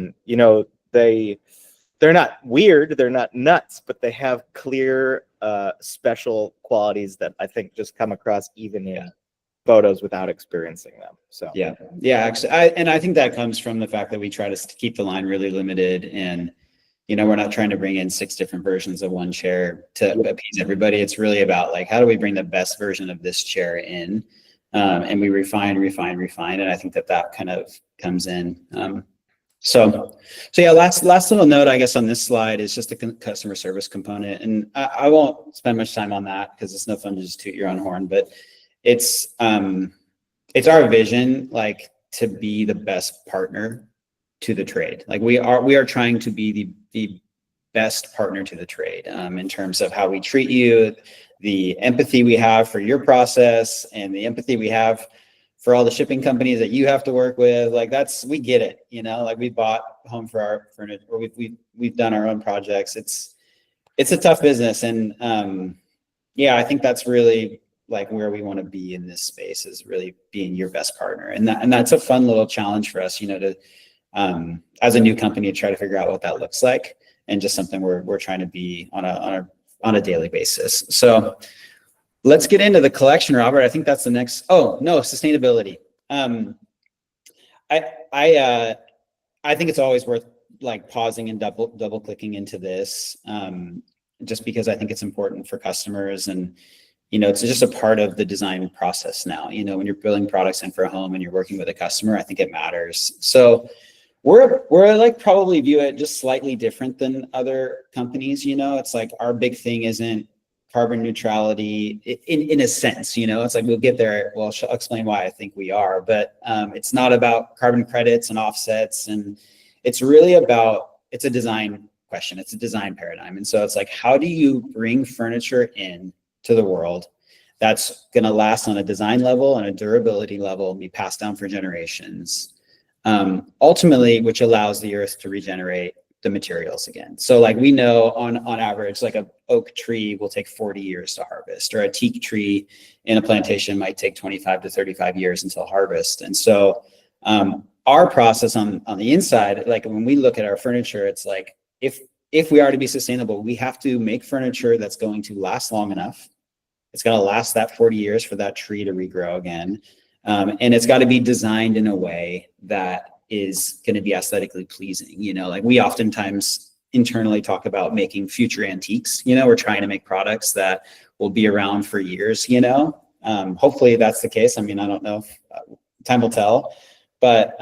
Speaker 4: not weird, they're not nuts, but they have clear special qualities that I think just come across even in photos without experiencing them. So
Speaker 5: yeah, actually, I think that comes from the fact that we try to keep the line really limited, and we're not trying to bring in 6 different versions of one chair to appease everybody. It's really about like, how do we bring the best version of this chair in? And we refine. And I think that kind of comes in. So yeah, last little note, I guess, on this slide is just the customer service component. And I won't spend much time on that because it's no fun to just toot your own horn, but it's our vision, like, to be the best partner to the trade. Like we are trying to be the best partner to the trade in terms of how we treat you, the empathy we have for your process, and the empathy we have for all the shipping companies that you have to work with. Like we get it, like we bought home for our furniture, or we've done our own projects. It's a tough business. And I think that's really like where we want to be in this space, is really being your best partner. And that's a fun little challenge for us, to as a new company, to try to figure out what that looks like, and just something we're trying to be on a daily basis. So let's get into the collection, Robert. I think that's the next. Oh no, sustainability. I think it's always worth like pausing and double clicking into this, just because I think it's important for customers, and it's just a part of the design process now. When you're building products in for a home and you're working with a customer, I think it matters. So we're like probably view it just slightly different than other companies. It's like our big thing isn't carbon neutrality in a sense. It's like we'll get there. Well, I'll explain why I think we are, but it's not about carbon credits and offsets, and it's really about, it's a design question. It's a design paradigm. And so it's like, how do you bring furniture in to the world that's going to last on a design level and a durability level and be passed down for generations, ultimately, which allows the earth to regenerate the materials again. So like we know on average, like a oak tree will take 40 years to harvest, or a teak tree in a plantation might take 25 to 35 years until harvest. And so our process on the inside, like when we look at our furniture, it's like, if we are to be sustainable, we have to make furniture that's going to last long enough. It's going to last that 40 years for that tree to regrow again. And it's got to be designed in a way that is going to be aesthetically pleasing. Like we oftentimes internally talk about making future antiques. We're trying to make products that will be around for years. Hopefully that's the case. I mean, I don't know if time will tell, but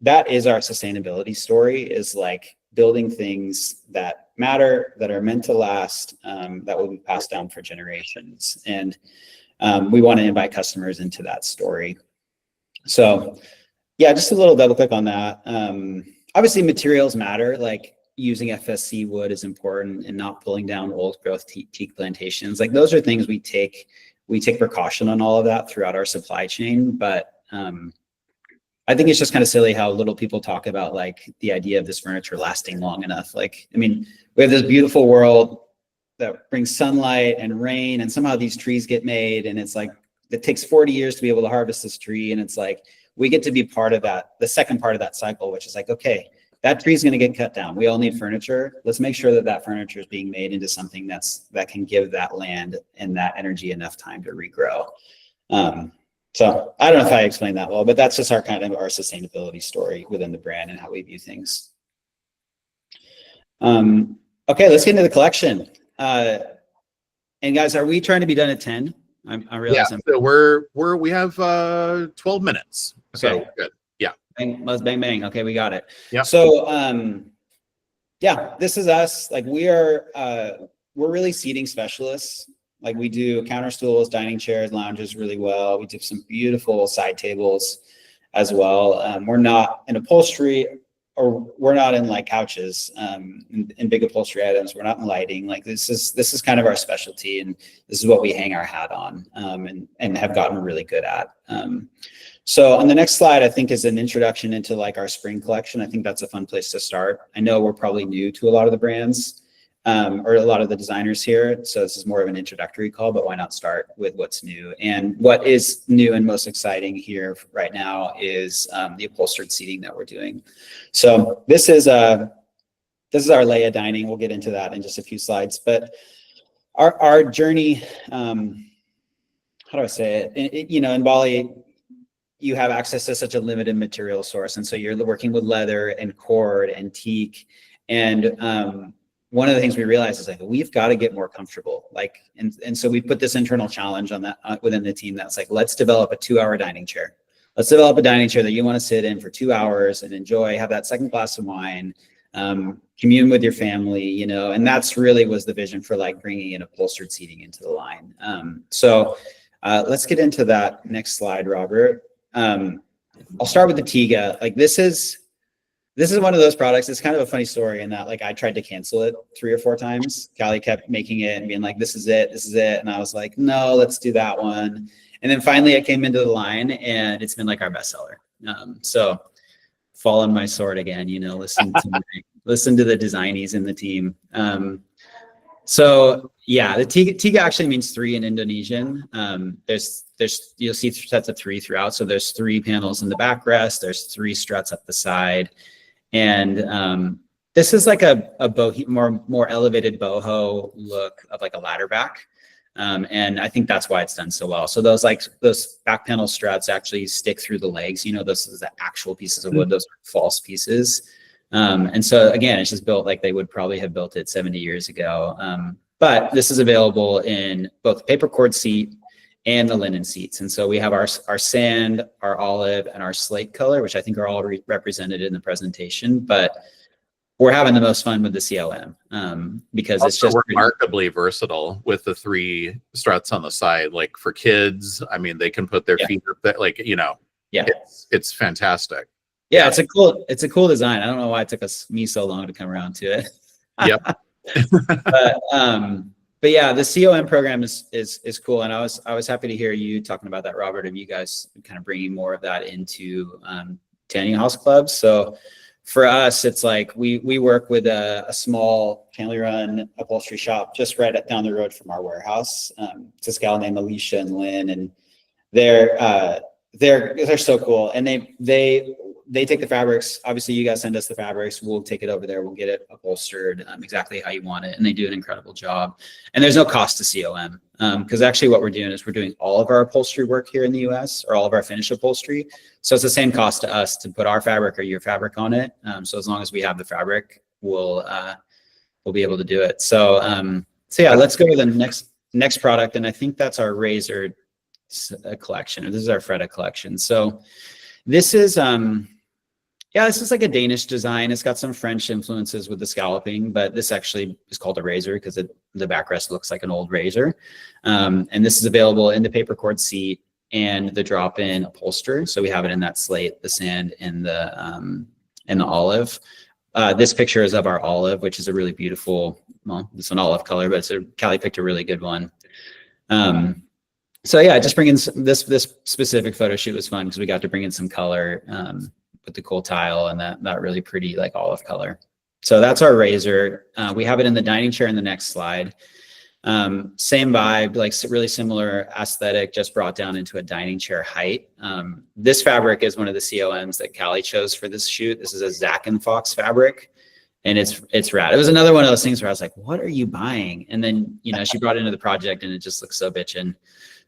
Speaker 5: that is our sustainability story, is like building things that matter, that are meant to last, that will be passed down for generations. And we want to invite customers into that story. So yeah, just a little double click on that. Obviously materials matter, like using FSC wood is important and not pulling down old growth teak plantations. Like those are things we take precaution on all of that throughout our supply chain. But I think it's just kind of silly how little people talk about like the idea of this furniture lasting long enough. Like, I mean, we have this beautiful world that brings sunlight and rain, and somehow these trees get made, and it's like, it takes 40 years to be able to harvest this tree. And it's like, we get to be part of that, the second part of that cycle, which is like, okay, that tree is going to get cut down. We all need furniture. Let's make sure that that furniture is being made into something that can give that land and that energy enough time to regrow. So I don't know if I explained that well, but that's just our kind of our sustainability story within the brand and how we view things. Okay, let's get into the collection. And guys, are we trying to be done at 10? I realize.
Speaker 1: Yeah, so we have 12 minutes.
Speaker 5: Okay.
Speaker 1: So good. Yeah.
Speaker 5: Bang, let's bang, bang. Okay, we got it.
Speaker 1: Yeah.
Speaker 5: So yeah, this is us. Like we're really seating specialists. Like we do counter stools, dining chairs, lounges really well. We do some beautiful side tables as well. We're not in upholstery, or we're not in like couches, in big upholstery items. We're not in lighting. Like this is kind of our specialty, and this is what we hang our hat on, and have gotten really good at. So on the next slide, I think is an introduction into like our spring collection. I think that's a fun place to start. I know we're probably new to a lot of the brands, or a lot of the designers here. So this is more of an introductory call, but why not start with what's new? And what is new and most exciting here right now is the upholstered seating that we're doing. So this is our Leia dining. We'll get into that in just a few slides, but our journey, how do I say it? You know, in Bali, you have access to such a limited material source. And so you're working with leather and cord and teak. And one of the things we realized is like, we've got to get more comfortable. Like, and so we put this internal challenge on that within the team. That's like, let's develop a 2-hour dining chair. Let's develop a dining chair that you want to sit in for 2 hours and enjoy, have that second glass of wine, commune with your family, you know, and that's really was the vision for like bringing in upholstered seating into the line. So let's get into that next slide, Robert. I'll start with the Tiga. Like this is one of those products. It's kind of a funny story in that like I tried to cancel it 3 or 4 times. Callie kept making it and being like, this is it. And I was like, no, let's do that one. And then finally it came into the line and it's been like our bestseller. So fall on my sword again, you know, listen to the designies in the team. So yeah, the Tiga actually means 3 in Indonesian. There's you'll see sets of 3 throughout. So there's 3 panels in the backrest. There's 3 struts up the side. And this is like a more elevated boho look of like a ladder back. And I think that's why it's done so well. So those back panel struts actually stick through the legs. You know, those are the actual pieces of wood. Those are false pieces. And so again, it's just built like they would probably have built it 70 years ago. But this is available in both the paper cord seat and the linen seats. And so we have our sand, our olive, and our slate color, which I think are all represented in the presentation. But we're having the most fun with the CLM because also, it's just
Speaker 1: remarkably versatile with the 3 struts on the side. Like for kids, I mean, they can put their feet up there, like, you know, it's fantastic.
Speaker 5: Yeah, it's a cool design. I don't know why it took me so long to come around to it.
Speaker 1: Yep.
Speaker 5: But yeah, the COM program is cool, and I was happy to hear you talking about that, Robert, and you guys kind of bringing more of that into tiny house clubs. So for us, it's like we work with a small family-run upholstery shop just right down the road from our warehouse. It's a gal named Alicia and Lynn, and they're so cool, and they take the fabrics. Obviously, you guys send us the fabrics. We'll take it over there. We'll get it upholstered exactly how you want it. And they do an incredible job. And there's no cost to COM because actually what we're doing is we're doing all of our upholstery work here in the US, or all of our finished upholstery. So it's the same cost to us to put our fabric or your fabric on it. So as long as we have the fabric, we'll be able to do it. So yeah, let's go to the next product. And I think that's our razor collection, or this is our Freda collection. So this is Yeah, this is like a Danish design. It's got some French influences with the scalloping, but this actually is called a razor because the backrest looks like an old razor. And this is available in the paper cord seat and the drop-in upholstery. So we have it in that slate, the sand, and the olive. This picture is of our olive, which is a really beautiful, well, it's an olive color, but Callie picked a really good one. So yeah, just bringing this specific photo shoot was fun because we got to bring in some color with the cool tile and that really pretty like olive color. So that's our razor. We have it in the dining chair in the next slide. Same vibe, like really similar aesthetic, just brought down into a dining chair height. This fabric is one of the COMs that Callie chose for this shoot. This is a Zack and Fox fabric, and it's rad. It was another one of those things where I was like, what are you buying? And then, you know, she brought it into the project and it just looks so bitchin'.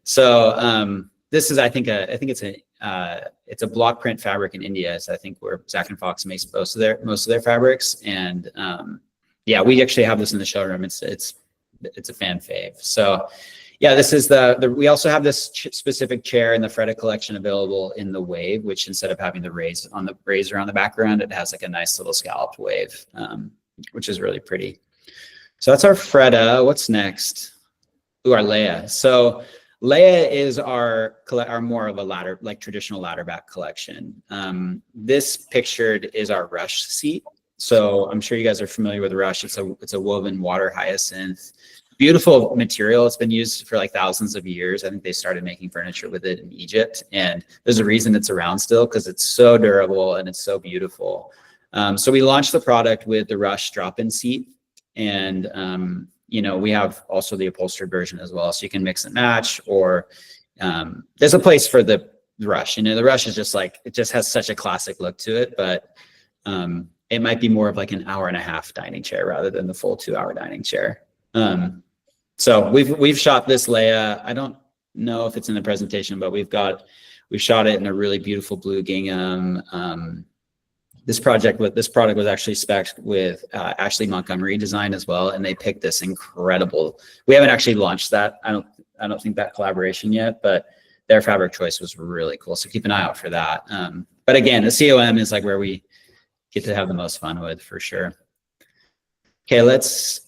Speaker 5: So this is, I think it's a block print fabric in India. So I think where Zack and Fox makes most of their fabrics. And yeah, we actually have this in the showroom. It's a fan fave. So yeah, this is we also have this specific chair in the Freda collection available in the wave, which instead of having the razor on the background, it has like a nice little scalloped wave, which is really pretty. So that's our Freda. What's next? Ooh, our Leia. So Leia is our more of a ladder, like traditional ladder back collection. This pictured is our Rush seat. So I'm sure you guys are familiar with Rush. It's a woven water hyacinth, beautiful material. It's been used for like thousands of years. I think they started making furniture with it in Egypt, and there's a reason it's around still because it's so durable and it's so beautiful. So we launched the product with the Rush drop-in seat, and you know, we have also the upholstered version as well, so you can mix and match. Or there's a place for the Rush. You know, the Rush is just like, it just has such a classic look to it, but it might be more of like an hour-and-a-half dining chair rather than the full 2-hour dining chair. So we've shot this Leia. I don't know if it's in the presentation, but we've shot it in a really beautiful blue gingham. This product was actually spec'd with Ashley Montgomery Design as well, and they picked this incredible. We haven't actually launched that. I don't think that collaboration yet, but their fabric choice was really cool. So keep an eye out for that. But again, the COM is like where we get to have the most fun with, for sure. Okay, let's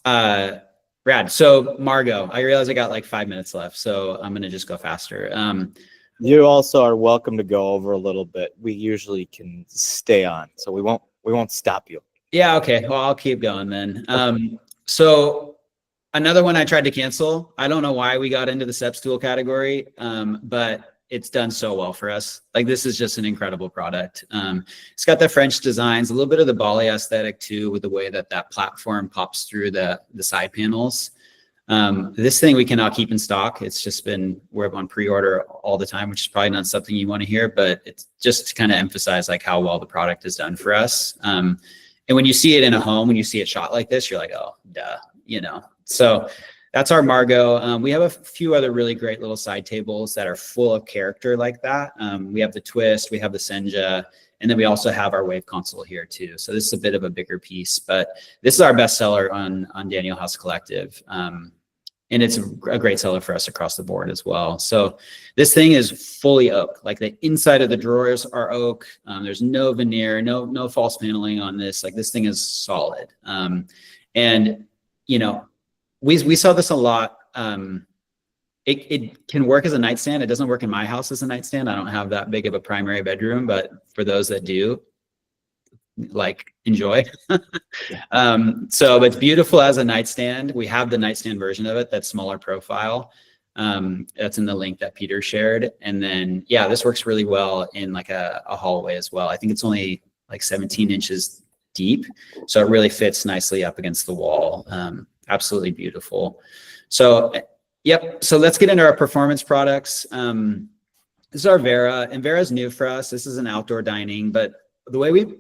Speaker 5: Brad. So Margot, I realize I got like 5 minutes left, so I'm gonna just go faster.
Speaker 4: You also are welcome to go over a little bit. We usually can stay on, so we won't stop you.
Speaker 5: Yeah, okay. Well, I'll keep going then. So another one I tried to cancel. I don't know why we got into the step stool category, but it's done so well for us. Like, this is just an incredible product. It's got the French designs, a little bit of the Bali aesthetic too, with the way that platform pops through the side panels. This thing we cannot keep in stock. It's just we're on pre-order all the time, which is probably not something you want to hear, but it's just to kind of emphasize like how well the product is done for us. And when you see it in a home, when you see it shot like this, you're like, oh, duh, you know. So that's our Margot. We have a few other really great little side tables that are full of character like that. We have the Twist, we have the Senja, and then we also have our Wave console here too. So this is a bit of a bigger piece, but this is our best seller on Daniel House Collective. And it's a great seller for us across the board as well. So this thing is fully oak. Like, the inside of the drawers are oak. There's no veneer, no false paneling on this. Like, this thing is solid. And you know, we saw this a lot. It can work as a nightstand. It doesn't work in my house as a nightstand. I don't have that big of a primary bedroom, but for those that do, like, enjoy. So it's beautiful as a nightstand. We have the nightstand version of it that's smaller profile. That's in the link that Peter shared. And then, yeah, this works really well in like a hallway as well. I think it's only like 17 inches deep, so it really fits nicely up against the wall. Absolutely beautiful. So yep, so let's get into our performance products. This is our Vera, and Vera's new for us. This is an outdoor dining, but the way we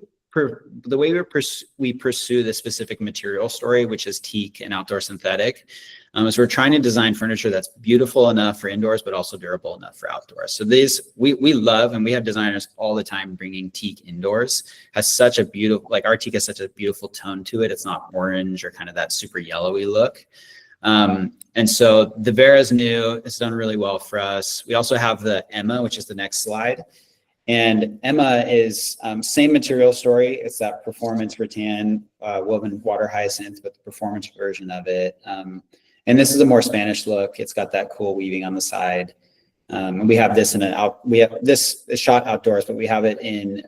Speaker 5: pursue this specific material story, which is teak and outdoor synthetic, is we're trying to design furniture that's beautiful enough for indoors, but also durable enough for outdoors. So these we love, and we have designers all the time bringing teak indoors. Has such a beautiful, like, our teak has such a beautiful tone to it. It's not orange or kind of that super yellowy look. And so the Vera is new. It's done really well for us. We also have the Emma, which is the next slide. And Emma is same material story. It's that performance rattan woven water hyacinth with the performance version of it. And this is a more Spanish look. It's got that cool weaving on the side. And we have this this is shot outdoors, but we have it in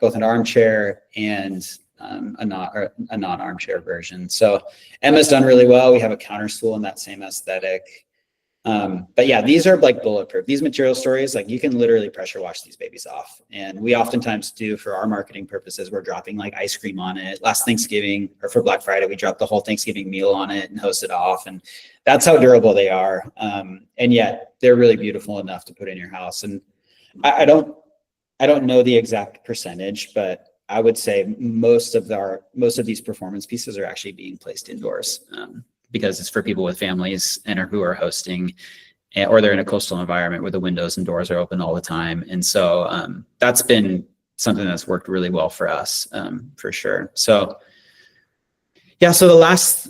Speaker 5: both an armchair and a non-armchair version. So Emma's done really well. We have a counter stool in that same aesthetic. But yeah, these are like bulletproof. These material stories, like you can literally pressure wash these babies off. And we oftentimes do, for our marketing purposes, we're dropping like ice cream on it. Last Thanksgiving, or for Black Friday, we dropped the whole Thanksgiving meal on it and hose it off. And that's how durable they are. And yet they're really beautiful enough to put in your house. And I don't know the exact percentage, but I would say most of these performance pieces are actually being placed indoors, because it's for people with families and who are hosting, or they're in a coastal environment where the windows and doors are open all the time. And so that's been something that's worked really well for us, for sure. So yeah, so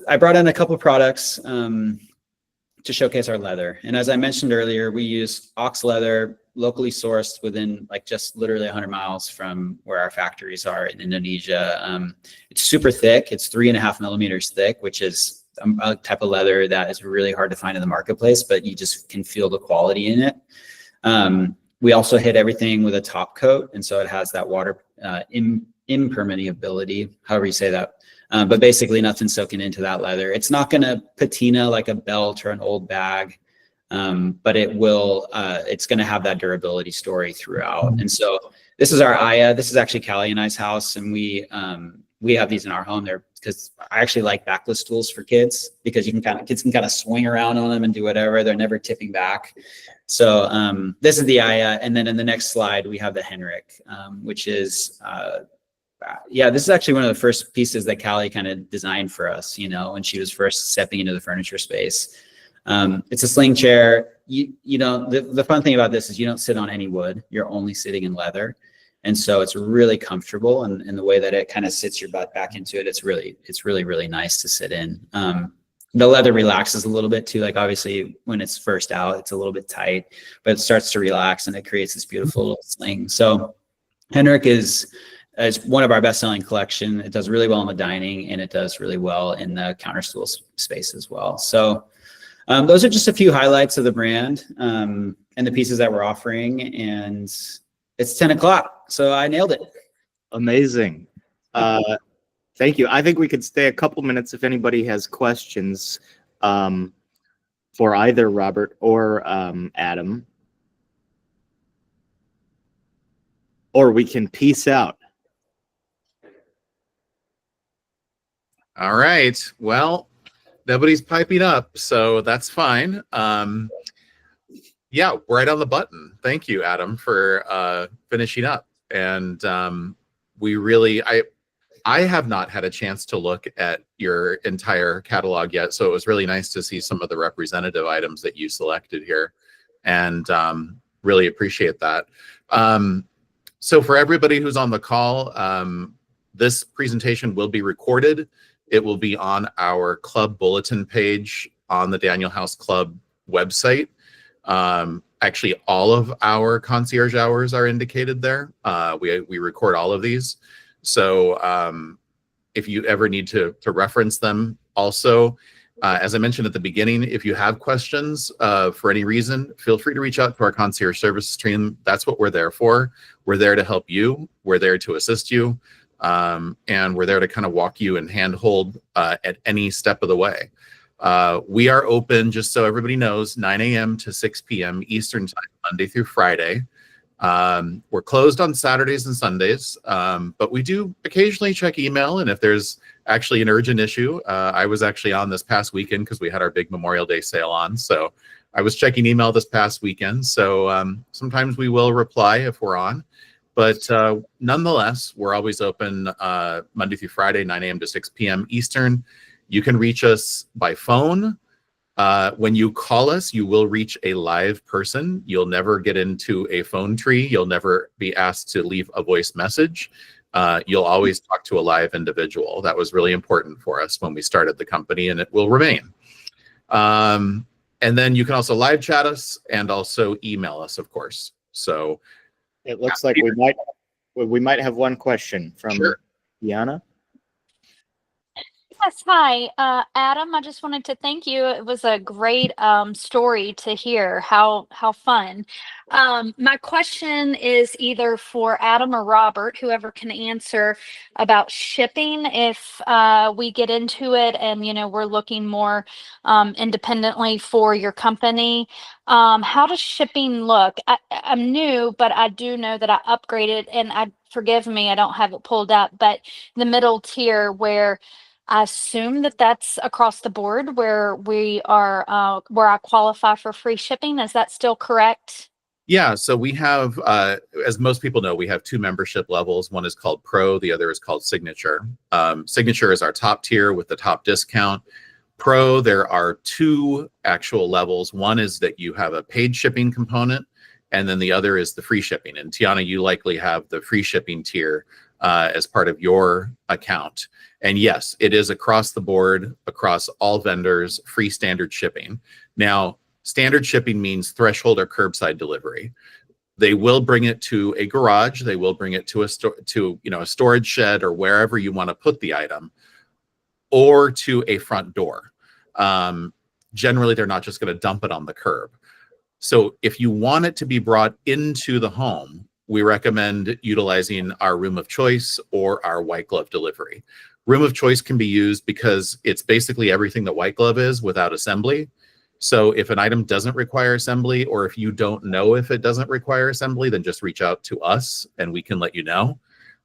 Speaker 5: I brought in a couple of products to showcase our leather. And as I mentioned earlier, we use ox leather, locally sourced within like just literally 100 miles from where our factories are in Indonesia. It's super thick. It's 3.5 millimeters thick, which is a type of leather that is really hard to find in the marketplace, but you just can feel the quality in it. We also hit everything with a top coat. And so it has that water impermeability, however you say that. But basically nothing soaking into that leather. It's not going to patina like a belt or an old bag, but it's going to have that durability story throughout. And so this is our Aya. This is actually Callie and I's house. And we have these in our home there because I actually like backless stools for kids, because kids can kind of swing around on them and do whatever. They're never tipping back. So this is the Aya. And then in the next slide, we have the Henrik, which is, this is actually one of the first pieces that Callie kind of designed for us, when she was first stepping into the furniture space. It's a sling chair. The fun thing about this is you don't sit on any wood. You're only sitting in leather. And so it's really comfortable, and the way that it kind of sits your butt back into it, it's really, really nice to sit in. The leather relaxes a little bit too. Like obviously when it's first out, it's a little bit tight, but it starts to relax and it creates this beautiful little sling. So Henrik is one of our best-selling collection. It does really well in the dining, and it does really well in the counter stool space as well. So those are just a few highlights of the brand and the pieces that we're offering. And it's 10 o'clock, so I nailed it.
Speaker 4: Amazing. Thank you. I think we could stay a couple minutes if anybody has questions for either Robert or Adam. Or we can peace out.
Speaker 1: All right. Well, nobody's piping up, so that's fine. Yeah, right on the button. Thank you, Adam, for finishing up. And I have not had a chance to look at your entire catalog yet, so it was really nice to see some of the representative items that you selected here, and really appreciate that. So for everybody who's on the call, this presentation will be recorded. It will be on our club bulletin page on the Daniel House Club website. Actually, all of our concierge hours are indicated there. We record all of these. So if you ever need to reference them also, as I mentioned at the beginning, if you have questions for any reason, feel free to reach out to our concierge services team. That's what we're there for. We're there to help you. We're there to assist you. And we're there to kind of walk you and handhold at any step of the way. We are open, just so everybody knows, 9 a.m. to 6 p.m. Eastern time, Monday through Friday. We're closed on Saturdays and Sundays, but we do occasionally check email. And if there's actually an urgent issue, I was actually on this past weekend because we had our big Memorial Day sale on. So I was checking email this past weekend. So sometimes we will reply if we're on. But nonetheless, we're always open Monday through Friday, 9 a.m. to 6 p.m. Eastern. You can reach us by phone. When you call us, you will reach a live person. You'll never get into a phone tree. You'll never be asked to leave a voice message. You'll always talk to a live individual. That was really important for us when we started the company, and it will remain. And then you can also live chat us and also email us, of course. So
Speaker 4: It looks like we might have one question from Diana.
Speaker 6: Yes, hi, Adam. I just wanted to thank you. It was a great story to hear. How fun. My question is either for Adam or Robert, whoever can answer, about shipping. If we get into it and we're looking more independently for your company, how does shipping look? I'm new, but I do know that I upgraded, and forgive me, I don't have it pulled up, but the middle tier where I assume that that's across the board where we are, where I qualify for free shipping. Is that still correct?
Speaker 1: Yeah, so we have, as most people know, we have 2 membership levels. One is called Pro, the other is called Signature. Signature is our top tier with the top discount. Pro, there are 2 actual levels. One is that you have a paid shipping component, and then the other is the free shipping. And Tiana, you likely have the free shipping tier as part of your account. And yes, it is across the board, across all vendors, free standard shipping. Now, standard shipping means threshold or curbside delivery. They will bring it to a garage. They will bring it to a storage shed or wherever you want to put the item, or to a front door. Generally, they're not just going to dump it on the curb. So if you want it to be brought into the home, we recommend utilizing our room of choice or our white glove delivery. Room of choice can be used because it's basically everything that white glove is without assembly. So if an item doesn't require assembly, or if you don't know if it doesn't require assembly, then just reach out to us and we can let you know.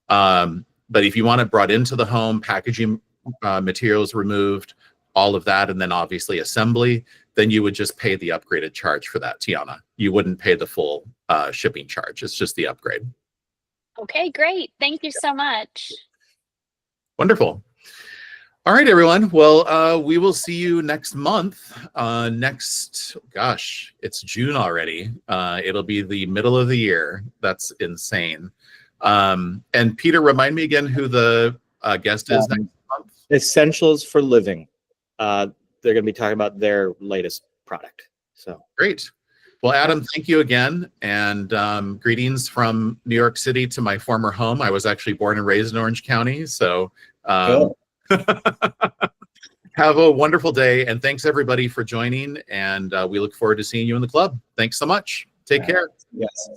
Speaker 1: But if you want it brought into the home, packaging materials removed, all of that, and then obviously assembly, then you would just pay the upgraded charge for that, Tiana. You wouldn't pay the full shipping charge. It's just the upgrade.
Speaker 6: Okay, great. Thank you so much.
Speaker 1: Wonderful. All right, everyone. Well, we will see you next month. Gosh, it's June already. It'll be the middle of the year. That's insane. And Peter, remind me again who the guest is next month.
Speaker 4: Essentials for Living. They're going to be talking about their latest product. So
Speaker 1: great. Well, Adam, thank you again. And greetings from New York City to my former home. I was actually born and raised in Orange County. So
Speaker 5: Cool.
Speaker 1: Have a wonderful day. And thanks, everybody, for joining. And we look forward to seeing you in the club. Thanks so much. Take care.
Speaker 5: Yes.